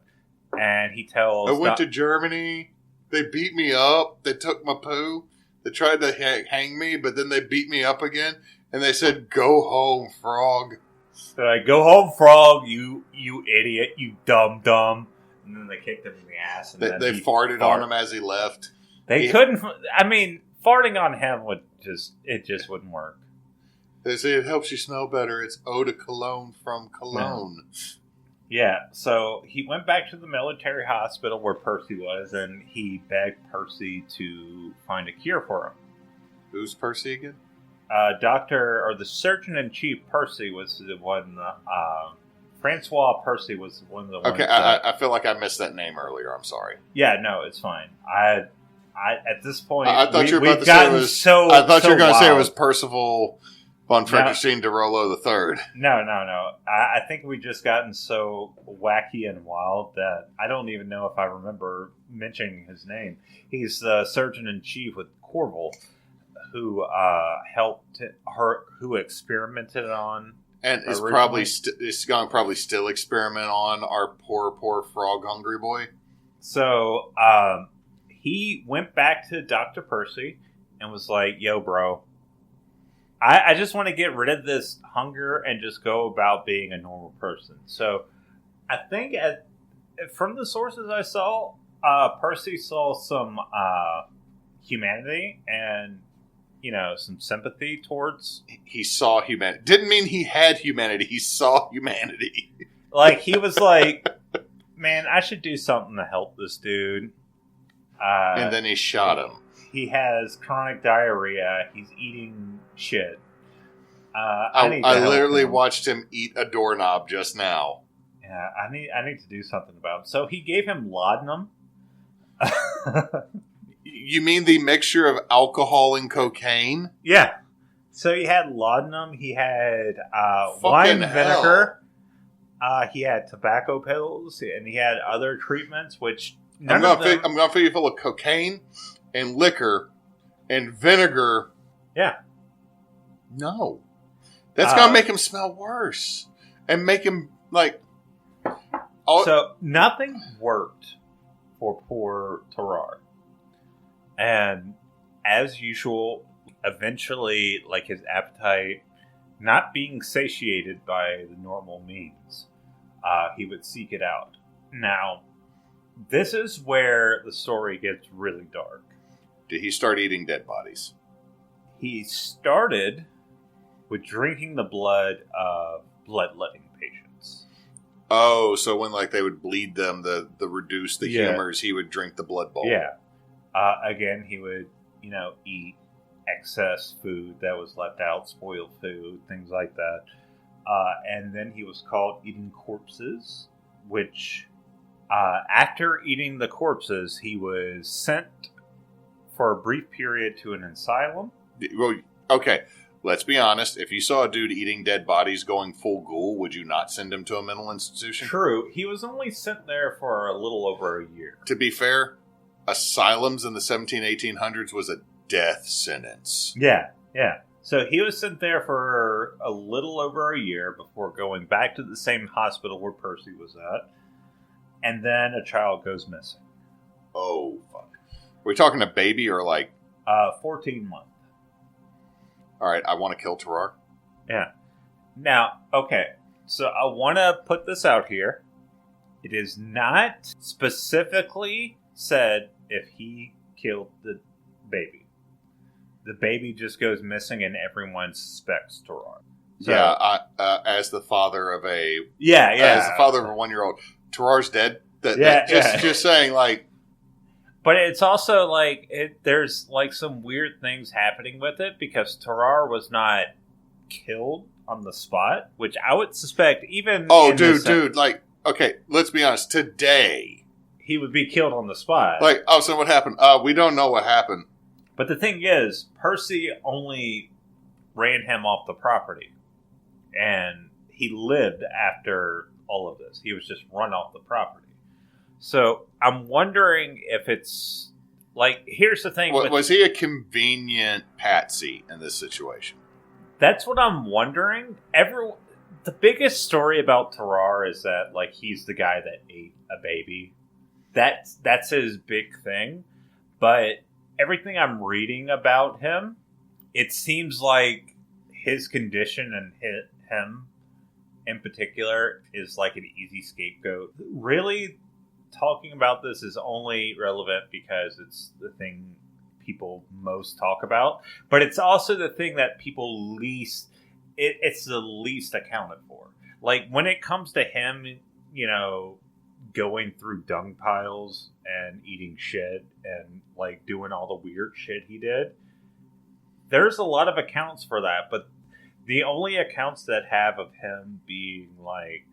and he tells... I went to Germany. They beat me up. They took my poo. They tried to hang me, but then they beat me up again. And they said, go home, frog. They're like, go home, frog, you idiot, you dumb. And then they kicked him in the ass. And they farted on him as he left. They couldn't, I mean, farting on him just wouldn't work. They say it helps you smell better. It's eau de cologne from Cologne. Yeah, so he went back to the military hospital where Percy was, and he begged Percy to find a cure for him. Who's Percy again? The Surgeon-in-Chief Percy was the one, Francois Percy was one of the ones. Okay, I feel like I missed that name earlier. I'm sorry. Yeah, no, it's fine. I at this point, I thought you were about to say it was. I thought you were going to say it was Percival von Frankenstein de Rollo III. No. I think we just gotten so wacky and wild that I don't even know if I remember mentioning his name. He's the Surgeon-in-Chief with Corval, who helped her, who experimented on, and is probably going to probably still experiment on our poor frog hungry boy. So he went back to Dr. Percy and was like, "Yo, bro, I just want to get rid of this hunger and just go about being a normal person." So I think from the sources I saw, Percy saw some humanity and, you know, some sympathy towards... He saw humanity. Didn't mean he had humanity. He saw humanity. Like, he was like, man, I should do something to help this dude. And then he shot him. He has chronic diarrhea. He's eating shit. I literally watched him eat a doorknob just now. Yeah, I need to do something about him. So he gave him laudanum. You mean the mixture of alcohol and cocaine? Yeah. So he had laudanum. He had wine vinegar. He had tobacco pills, and he had other treatments. Which I'm going to fill you full of cocaine and liquor and vinegar. Yeah. No, that's going to make him smell worse and make him like. So nothing worked for poor Tarar. And as usual, eventually, like his appetite not being satiated by the normal means, he would seek it out. Now, this is where the story gets really dark. Did he start eating dead bodies? He started with drinking the blood of bloodletting patients. Oh, so when like they would bleed them, the reduce the humors, he would drink the blood bowl. Yeah. Again, he would, eat excess food that was left out, spoiled food, things like that. And then he was caught eating corpses, which, after eating the corpses, he was sent for a brief period to an asylum. Well, okay, let's be honest. If you saw a dude eating dead bodies going full ghoul, would you not send him to a mental institution? True. He was only sent there for a little over a year. To be fair, asylums in the 1800s was a death sentence. Yeah. So he was sent there for a little over a year before going back to the same hospital where Percy was at. And then a child goes missing. Oh, fuck. Are we talking a baby or like... 14 months. All right, I want to kill Tarar. Yeah. Now, okay. So I want to put this out here. It is not specifically said if he killed the baby. The baby just goes missing and everyone suspects Tarar. So, yeah, as the father of a... Yeah. As the father of a 1-year-old. Tarar's dead? Just saying, like... But it's also like there's like some weird things happening with it because Tarar was not killed on the spot, which I would suspect even. Oh, dude, like, okay, let's be honest. Today, he would be killed on the spot. Like, oh, so what happened? We don't know what happened. But the thing is, Percy only ran him off the property, and he lived after all of this. He was just run off the property. So I'm wondering if it's like, here's the thing. Was he a convenient patsy in this situation? That's what I'm wondering. The biggest story about Tarar is that like he's the guy that ate a baby. That's his big thing. But everything I'm reading about him, it seems like his condition and him in particular is like an easy scapegoat. Really, talking about this is only relevant because it's the thing people most talk about, but it's also the thing that people it's the least accounted for. Like when it comes to him, going through dung piles and eating shit and like doing all the weird shit he did, there's a lot of accounts for that, but the only accounts that have of him being like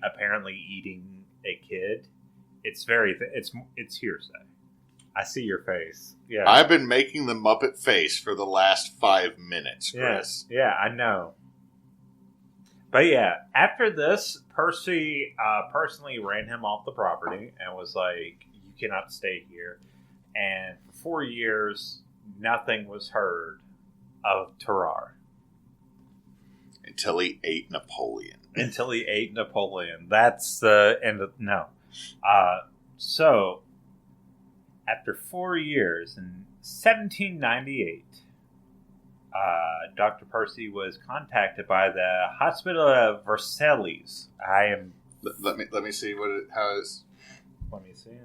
apparently eating a kid, it's hearsay. I see your face. Yeah, I've been making the Muppet face for the last 5 minutes, Chris. Yeah, I know. But yeah, after this, Percy personally ran him off the property and was like, "You cannot stay here." And for 4 years, nothing was heard of Tarar until he ate Napoleon. That's the end of... No. So, after 4 years, in 1798, Dr. Percy was contacted by the Hospital of Versailles. Let me see how it is. Let me see.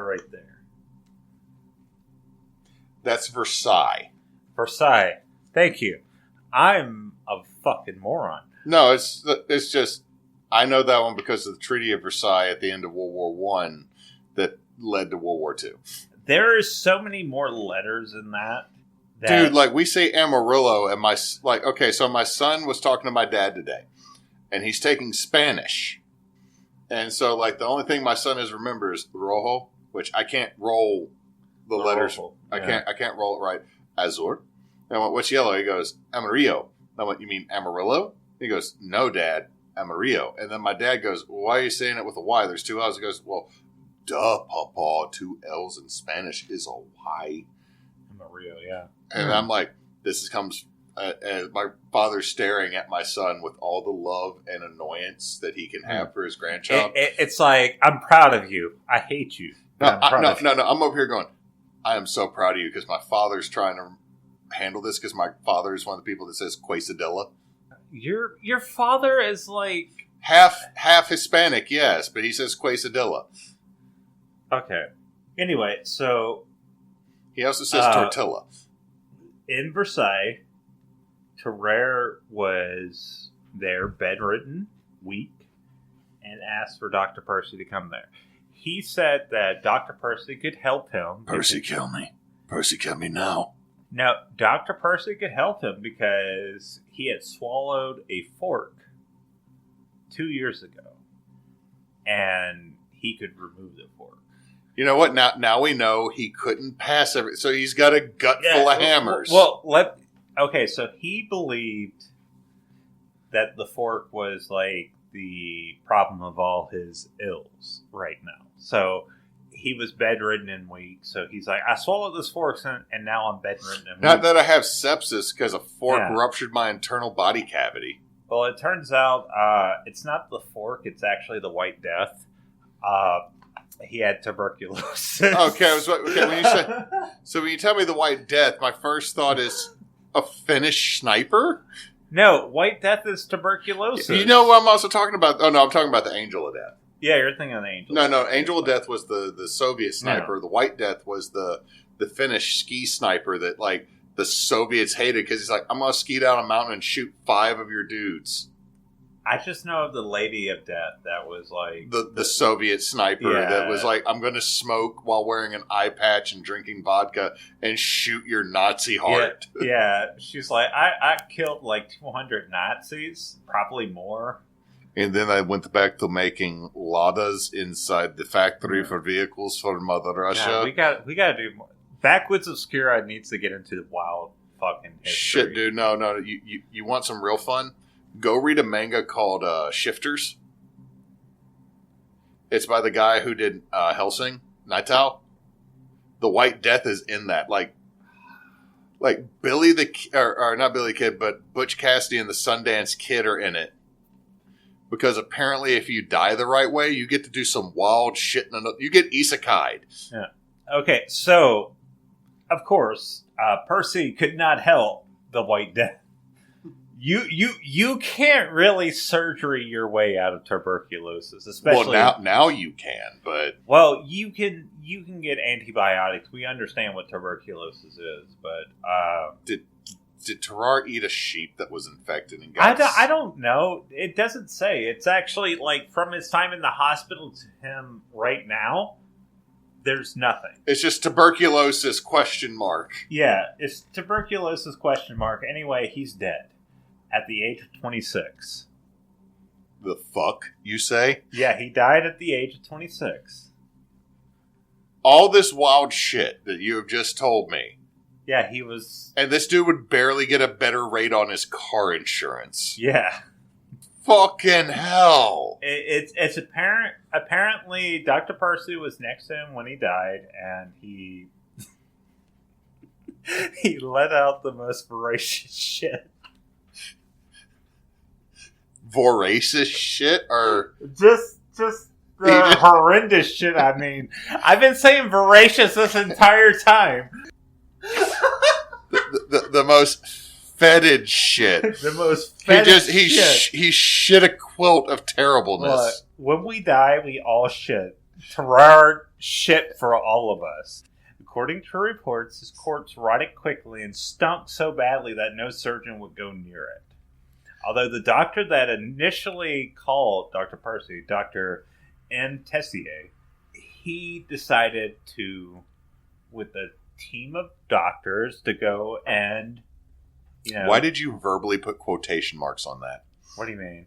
Right there. That's Versailles. Versailles. Thank you. I'm a fucking moron. No, it's just I know that one because of the Treaty of Versailles at the end of World War I that led to World War II. There is so many more letters in that. Dude, like we say Amarillo, and my son was talking to my dad today, and he's taking Spanish, and so like the only thing my son has remembered is rojo, which I can't roll the letters. Rojo. I can't roll it right. Azur. And I went, "What's yellow?" He goes, "Amarillo." I went, "You mean Amarillo?" He goes, "No, Dad, Amarillo." And then my dad goes, "Well, why are you saying it with a Y? There's two L's." He goes, "Well, duh, Papa, 2 L's in Spanish is a Y." Amarillo, yeah. And I'm like, this comes my father staring at my son with all the love and annoyance that he can have for his grandchild. It's like, I'm proud of you. I hate you. No. I'm over here going, I am so proud of you because my father's trying to handle this because my father is one of the people that says quesadilla. Your father is like half Hispanic, yes, but he says quesadilla. Okay. Anyway, so he also says tortilla. In Versailles, Tarar was there, bedridden, weak, and asked for Dr. Percy to come there. He said that Dr. Percy could help him. Percy, kill me. Percy, kill me now. No, Dr. Percy could help him because he had swallowed a fork 2 years ago, and he could remove the fork. You know what? Now we know he couldn't pass everything, so he's got a gut full of hammers. Okay, so he believed that the fork was like the problem of all his ills right now. So he was bedridden and weak. So he's like, I swallowed this fork and now I'm bedridden and weak. Not that I have sepsis because a fork ruptured my internal body cavity. Well, it turns out it's not the fork. It's actually the White Death. He had tuberculosis. Okay, when you tell me the White Death, my first thought is a Finnish sniper? No, White Death is tuberculosis. You know what I'm also talking about? Oh, no, I'm talking about the Angel of Death. Yeah, you're thinking of the Angel. No, Angel of Death was the Soviet sniper. No. The White Death was the Finnish ski sniper that, like, the Soviets hated because he's like, I'm going to ski down a mountain and shoot 5 of your dudes. I just know of the Lady of Death that was like... The Soviet sniper that was like, I'm going to smoke while wearing an eye patch and drinking vodka and shoot your Nazi heart. Yeah, she's like, I killed like 200 Nazis, probably more. And then I went back to making Ladas inside the factory for vehicles for Mother Russia. Yeah, we got to do more. Backwoods Obscura needs to get into the wild fucking history. Shit, dude. No. You want some real fun? Go read a manga called Shifters. It's by the guy who did Hellsing, Naitao. The White Death is in that. Like Billy or not Billy Kid, but Butch Cassidy and the Sundance Kid are in it. Because apparently if you die the right way, you get to do some wild shit. You get isekai'd. Yeah. Okay, so, of course, Percy could not help the White Death. You can't really surgery your way out of tuberculosis, especially. Well, now you can, but you can get antibiotics. We understand what tuberculosis is, but did Tarar eat a sheep that was infected and got? I don't know. It doesn't say. It's actually like from his time in the hospital to him right now. There's nothing. It's just tuberculosis ? Yeah, it's tuberculosis ? Anyway, he's dead. At the age of 26. The fuck, you say? Yeah, he died at the age of 26. All this wild shit that you have just told me. Yeah, he was... And this dude would barely get a better rate on his car insurance. Yeah. Fucking hell. It's apparent... Apparently, Dr. Percy was next to him when he died, and he... he let out the most voracious shit. Voracious shit, or just horrendous shit. I mean, I've been saying voracious this entire time. the most fetid shit. The most fetid shit. He shit a quilt of terribleness. Look, when we die, we all shit. Tarar shit for all of us. According to reports, his corpse rotted quickly and stunk so badly that no surgeon would go near it. Although the doctor that initially called Dr. Percy, Dr. M. Tessier, he decided to, with a team of doctors, to go and, Why did you verbally put quotation marks on that? What do you mean?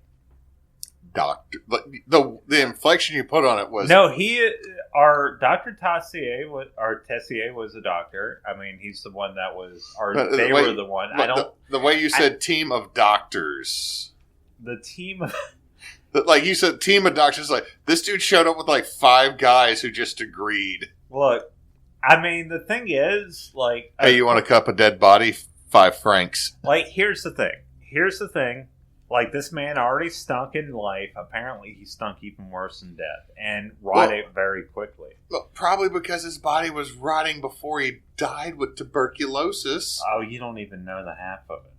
Doctor. The inflection you put on it was... No, Dr. Tessier was a doctor. I mean, he's the one that was... They were the one. The way you said team of doctors. The team of... Like you said, team of doctors. Like, this dude showed up with like 5 guys who just agreed. Look, I mean, the thing is, like... Hey, you want a cup of dead body? francs. Like, here's the thing. Like, this man already stunk in life. Apparently, he stunk even worse in death and rotted very quickly. Well, probably because his body was rotting before he died with tuberculosis. Oh, you don't even know the half of it.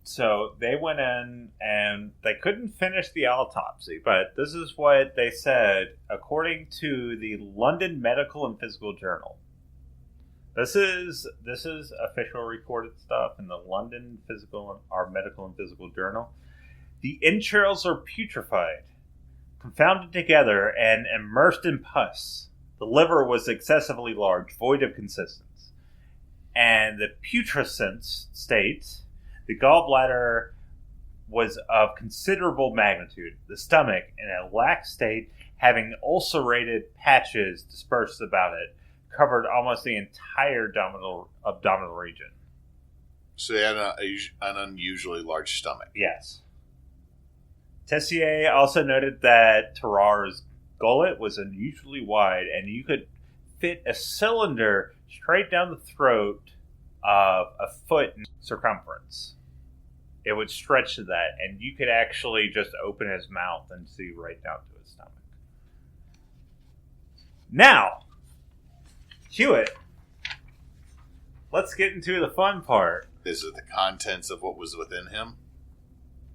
So they went in and they couldn't finish the autopsy, but this is what they said according to the London Medical and Physical Journal. This is official recorded stuff in the London Medical and Physical Journal. The entrails are putrefied, confounded together, and immersed in pus. The liver was excessively large, void of consistence. And the putrescence state, the gallbladder was of considerable magnitude. The stomach, in a lax state, having ulcerated patches dispersed about it, covered almost the entire abdominal region. So they had an unusually large stomach. Yes. Tessier also noted that Tarar's gullet was unusually wide, and you could fit a cylinder straight down the throat of a foot in circumference. It would stretch to that, and you could actually just open his mouth and see right down to his stomach. Now, Hewitt, let's get into the fun part. Is it the contents of what was within him?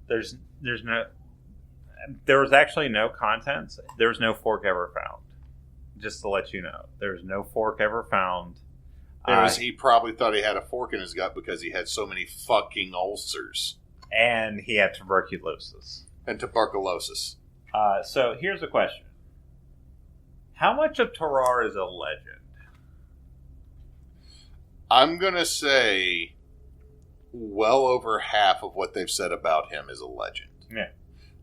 There was actually no contents. There was no fork ever found. Just to let you know, there was no fork ever found. He probably thought he had a fork in his gut because he had so many fucking ulcers. And he had tuberculosis. So here's the question. How much of Tarar is a legend? I'm going to say well over half of what they've said about him is a legend. Yeah.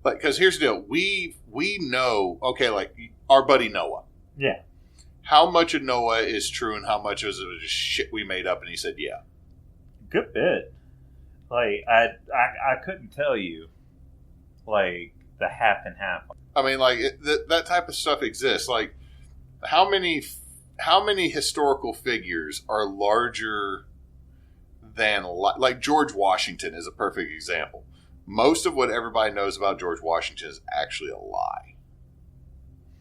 Because here's the deal. We know, okay, like our buddy Noah. Yeah. How much of Noah is true and how much is it just shit we made up? And he said, yeah. Good bit. Like, I couldn't tell you, like, the half and half. I mean, like, that type of stuff exists. Like, how many historical figures are larger than, like, George Washington is a perfect example. Most of what everybody knows about George Washington is actually a lie.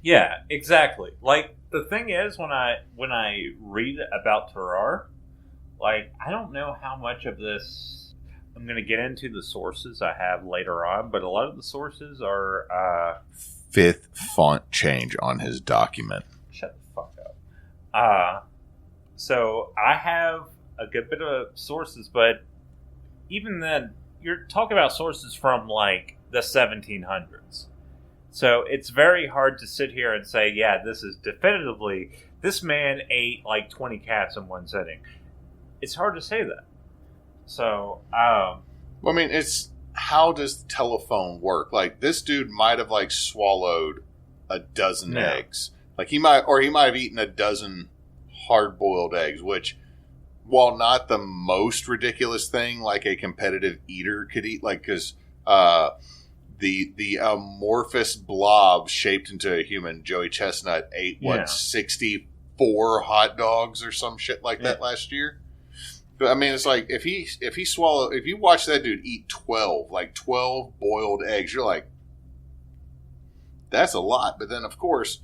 Yeah, exactly. Like, the thing is, when I read about Tarar, like, I don't know how much of this. I'm going to get into the sources I have later on, but a lot of the sources are 5th font change on his document. Shut the fuck up. So I have a good bit of sources, but even then, you're talking about sources from like the 1700s. So it's very hard to sit here and say, yeah, this is definitively, this man ate like 20 cats in one sitting. It's hard to say that. So, well, I mean, it's, how does the telephone work? Like, this dude might have like swallowed a dozen eggs. Like, he might have eaten a dozen hard-boiled eggs, which, while not the most ridiculous thing like a competitive eater could eat, like, because the amorphous blob shaped into a human, Joey Chestnut, ate 64 hot dogs or some shit like that last year. But I mean, it's like if you watch that dude eat 12 boiled eggs, you're like, that's a lot. But then, of course,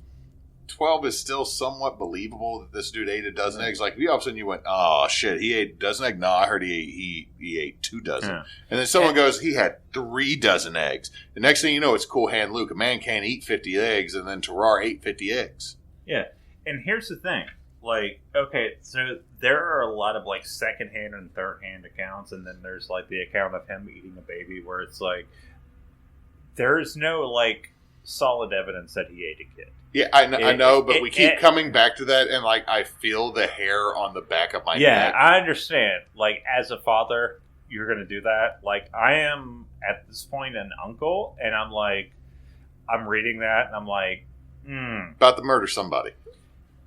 12 is still somewhat believable that this dude ate a dozen eggs. Like, if all of a sudden you went, oh shit, he ate a dozen eggs. No, I heard he ate 2 dozen. Yeah. And then someone goes, he had 3 dozen eggs. The next thing you know, it's Cool Hand Luke. A man can't eat 50 eggs, and then Tarar ate 50 eggs. Yeah, and here's the thing. Like, okay, so there are a lot of, like, second-hand and third-hand accounts, and then there's, like, the account of him eating a baby where it's, like, there's no, like, solid evidence that he ate a kid. Yeah, I know, but we keep coming back to that, and, like, I feel the hair on the back of my neck. Yeah, I understand. Like, as a father, you're going to do that. Like, I am, at this point, an uncle, and I'm, like, I'm reading that, and I'm, like, about to murder somebody.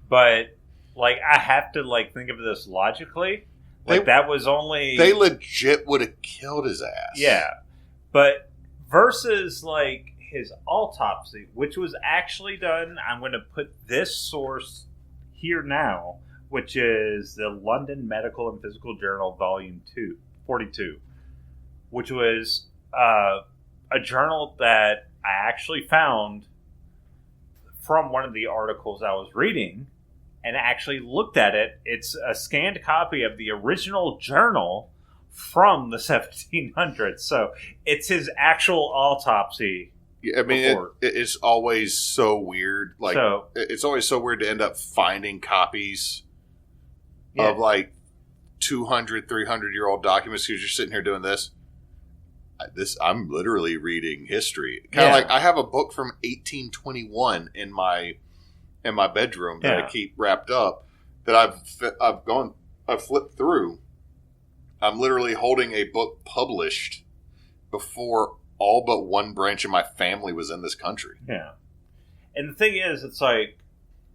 But... like, I have to, like, think of this logically. Like, that was only... they legit would have killed his ass. Yeah. But versus, like, his autopsy, which was actually done... I'm going to put this source here now, which is the London Medical and Physical Journal, Volume 42, which was a journal that I actually found from one of the articles I was reading and actually looked at it. It's a scanned copy of the original journal from the 1700s. So it's his actual autopsy. Yeah, I mean, it's always so weird. Like, it's always so weird to end up finding copies of like 200, 300-year-old documents because you're sitting here doing this. I'm literally reading history. Kind of like I have a book from 1821 in my bedroom that I keep wrapped up that I've flipped through. I'm literally holding a book published before all but one branch of my family was in this country. Yeah. And the thing is, it's like,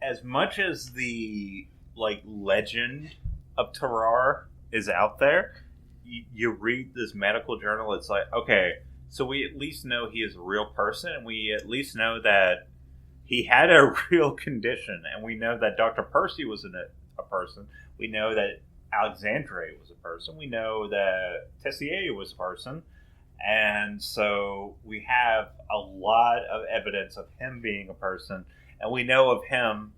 as much as the like legend of Tarar is out there, you read this medical journal, it's like, okay, so we at least know he is a real person, and we at least know that he had a real condition, and we know that Dr. Percy was a person. We know that Alexandre was a person. We know that Tessier was a person. And so we have a lot of evidence of him being a person, and we know of him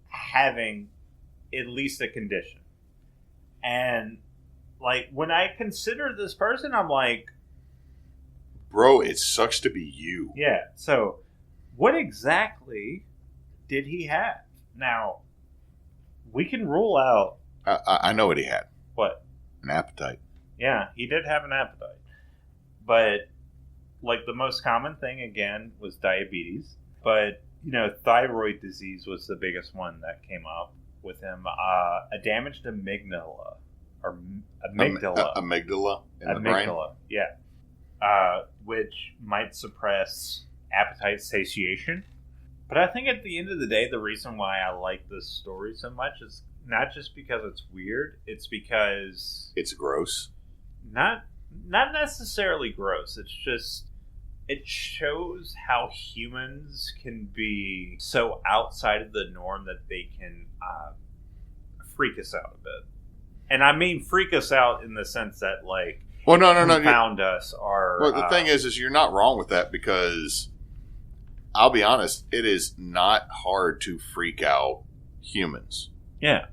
having at least a condition. And like, when I consider this person, I'm like, bro, it sucks to be you. Yeah. So what exactly did he have? Now, we can rule out. I know what he had. What? An appetite. Yeah, he did have an appetite. But, like, the most common thing, again, was diabetes. But, thyroid disease was the biggest one that came up with him. A damaged amygdala. Or amygdala. Amygdala in the brain? Yeah. Which might suppress appetite satiation. But I think at the end of the day, the reason why I like this story so much is not just because it's weird, it's because... It's gross? Not necessarily gross. It's just... It shows how humans can be so outside of the norm that they can freak us out a bit. And I mean freak us out in the sense that, like... Well, no. Confound us or... Well, the thing is you're not wrong with that because... I'll be honest, it is not hard to freak out humans. Yeah.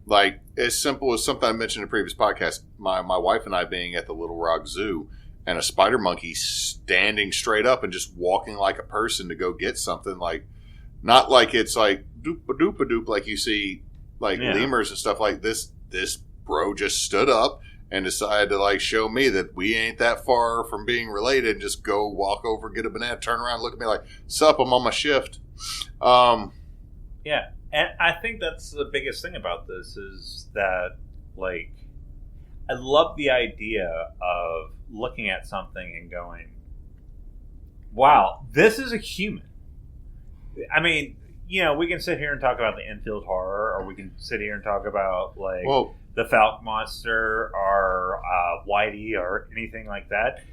Like, as simple as something I mentioned in a previous podcast, my wife and I being at the Little Rock Zoo and a spider monkey standing straight up and just walking like a person to go get something. Like, not like it's like doop-a-doop-a-doop like you see like lemurs and stuff like this. This bro just stood up and decided to like show me that we ain't that far from being related and just go walk over, get a banana, turn around, look at me like, sup, I'm on my shift. Yeah. And I think that's the biggest thing about this is that, like, I love the idea of looking at something and going, wow, this is a human. I mean, we can sit here and talk about the Enfield horror, or we can sit here and talk about, like, the Falk Monster or Whitey or anything like that.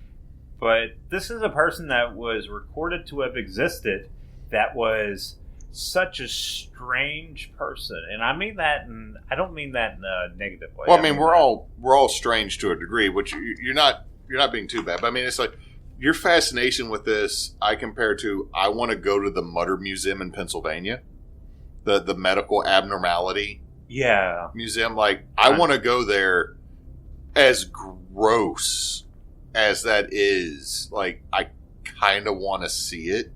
But this is a person that was recorded to have existed that was such a strange person. And I mean that, and I don't mean that in a negative way. Well, I mean we're all strange to a degree, which you're not being too bad. But I mean, it's like your fascination with this, I compare to, I want to go to the Mutter Museum in Pennsylvania, the medical abnormality museum. Like, I want to go there. As gross as that is, like, I kind of want to see it.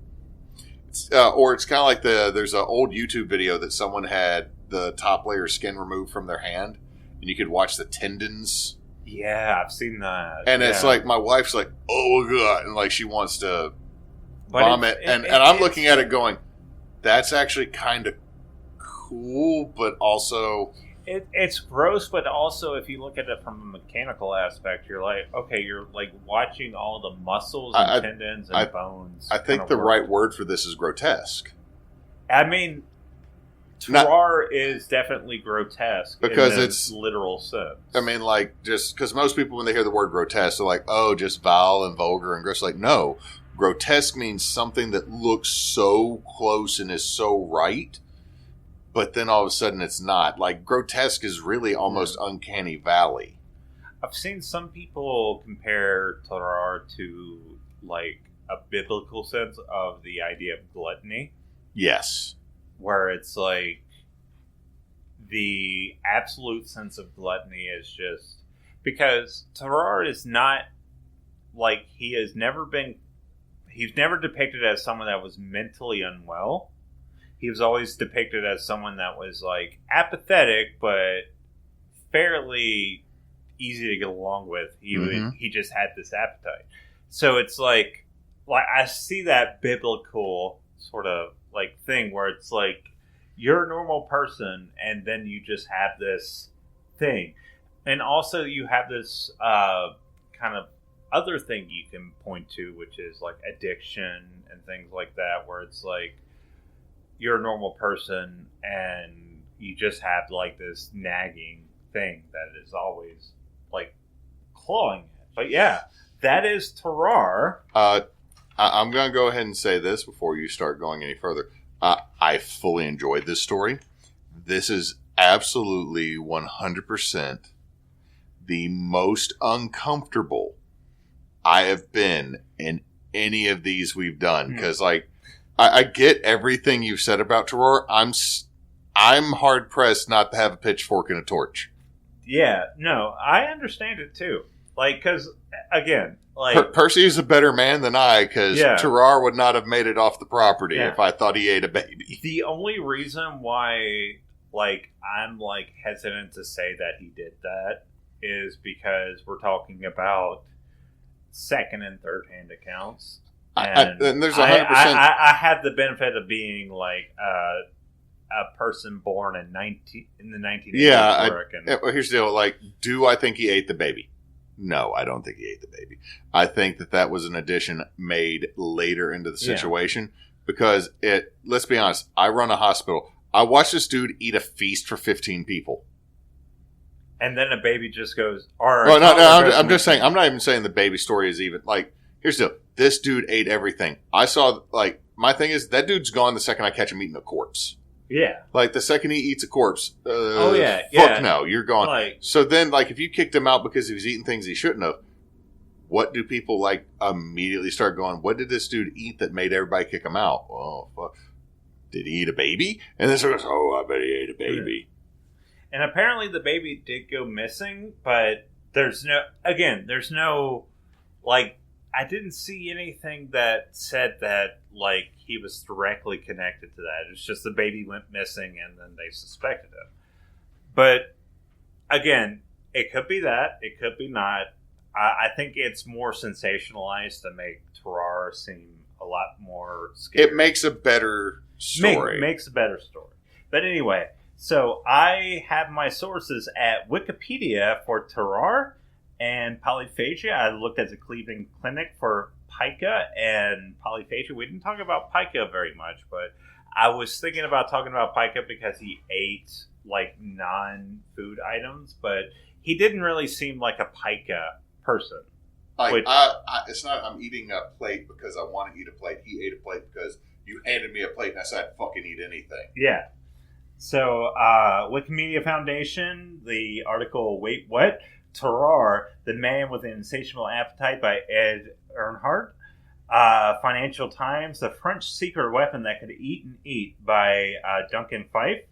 Or it's kind of like there's an old YouTube video that someone had the top layer of skin removed from their hand, and you could watch the tendons. Yeah, I've seen that. And it's like, my wife's like, oh god, and like she wants to vomit, and I'm looking at it going, that's actually kind of cool, but also it's gross. But also, if you look at it from a mechanical aspect, you're like, okay, you're like watching all the muscles and tendons and bones. I think the right word for this is grotesque. I mean, Tarar is definitely grotesque because in it's literal sense. I mean, like, just because most people, when they hear the word grotesque, they're like, oh, just vile and vulgar and gross. Like, no, grotesque means something that looks so close and is so right but then all of a sudden it's not. Like, grotesque is really almost uncanny valley. I've seen some people compare Tarar to, like, a biblical sense of the idea of gluttony. Yes. Where it's like, the absolute sense of gluttony is just... Because Tarar is not, like, he's never depicted as someone that was mentally unwell. He was always depicted as someone that was, like, apathetic, but fairly easy to get along with. He just had this appetite. So it's like I see that biblical sort of, like, thing where it's like, you're a normal person, and then you just have this thing. And also you have this kind of other thing you can point to, which is, like, addiction and things like that, where it's like, you're a normal person, and you just have, like, this nagging thing that is always, like, clawing at. But yeah, that is Tarar. I'm going to go ahead and say this before you start going any further. I fully enjoyed this story. This is absolutely 100% the most uncomfortable I have been in any of these we've done. Because, like, I get everything you've said about Tarar. I'm hard pressed not to have a pitchfork and a torch. Yeah, no, I understand it too. Like, because, again, like... Percy is a better man than I, because Tarar would not have made it off the property if I thought he ate a baby. The only reason why, like, I'm, like, hesitant to say that he did that is because we're talking about second and third hand accounts. And there's 100%. I have the benefit of being, like, a person born in the 1980s. Yeah, here's the deal. Like, do I think he ate the baby? No, I don't think he ate the baby. I think that was an addition made later into the situation because let's be honest, I run a hospital. I watched this dude eat a feast for 15 people. And then a baby just goes, I'm just saying, I'm not even saying the baby story is even, like, here's the deal. This dude ate everything. I saw, like, my thing is, that dude's gone the second I catch him eating a corpse. Yeah. Like, the second he eats a corpse, fuck no, you're gone. Like, so then, like, if you kicked him out because he was eating things he shouldn't have, what do people, like, immediately start going, what did this dude eat that made everybody kick him out? Oh, fuck. Did he eat a baby? And then someone goes, I bet he ate a baby. And apparently the baby did go missing, but there's no, like, I didn't see anything that said that, like, he was directly connected to that. It's just the baby went missing and then they suspected him. But, again, it could be that. It could be not. I think it's more sensationalized to make Tarar seem a lot more scary. It makes a better story. Makes a better story. But anyway, so I have my sources at Wikipedia for Tarar and polyphagia. I looked at the Cleveland Clinic for pica and polyphagia. We didn't talk about pica very much, but I was thinking about talking about pica because he ate, like, non-food items, but he didn't really seem like a pica person. Like, it's not I'm eating a plate because I want to eat a plate. He ate a plate because you handed me a plate and I said I'd fucking eat anything. Yeah. So, Wikimedia Foundation, the article, Wait, What? Tarar, The Man with an Insatiable Appetite by Ed Earnhardt. Financial Times, The French Secret Weapon That Could Eat and Eat by Duncan Fife.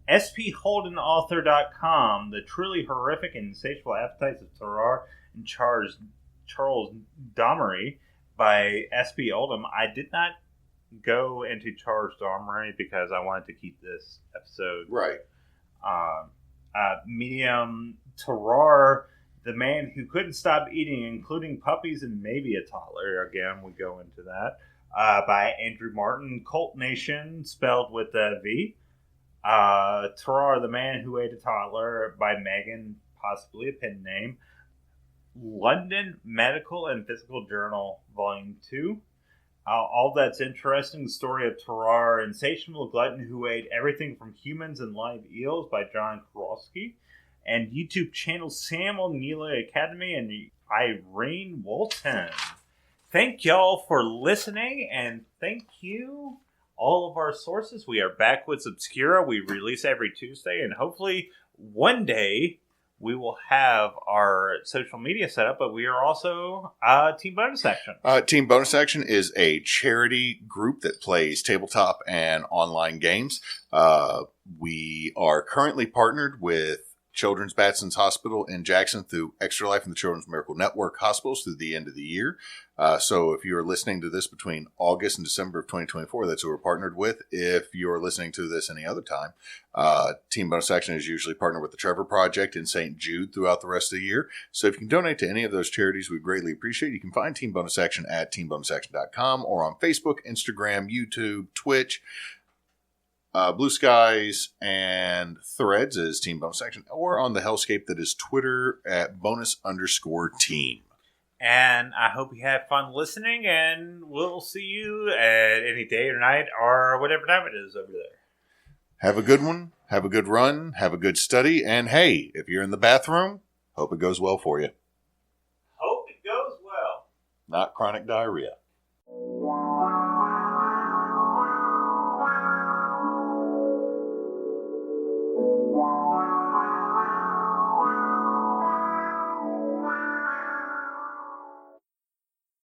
spholdenauthor.com, The Truly Horrific and Insatiable Appetites of Tarar and Charles Domery by S.P. Oldham. I did not go into Charles Domery because I wanted to keep this episode right. Medium, Tarar, The Man Who Couldn't Stop Eating, Including Puppies and Maybe a Toddler. Again, we go into that. By Andrew Martin. Cult Nation, spelled with a V. Tarar, The Man Who Ate a Toddler by Megan, possibly a pen name. London Medical and Physical Journal, Volume 2. All That's Interesting, The Story of Tarar, Insatiable Glutton Who Ate Everything from Humans and Live Eels by John Kowalski. And YouTube channel Samuel Neely Academy and Irene Walton. Thank y'all for listening, and thank you all of our sources. We are Backwoods Obscura. We release every Tuesday, and hopefully one day we will have our social media set up, but we are also Team Bonus Action. Team Bonus Action is a charity group that plays tabletop and online games. We are currently partnered with Children's Batson's Hospital in Jackson through Extra Life and the Children's Miracle Network Hospitals through the end of the year. So if you're listening to this between August and December of 2024, that's who we're partnered with. If you're listening to this any other time, Team Bonus Action is usually partnered with the Trevor Project in St. Jude throughout the rest of the year. So if you can donate to any of those charities, we'd greatly appreciate it. You can find Team Bonus Action at teambonusaction.com or on Facebook, Instagram, YouTube, Twitch, Blue Skies, and Threads is Team Bonus Action, or on the hellscape that is Twitter at bonus_team. And I hope you had fun listening, and we'll see you at any day or night or whatever time it is over there. Have a good one. Have a good run. Have a good study. And hey, if you're in the bathroom, hope it goes well for you. Hope it goes well. Not chronic diarrhea.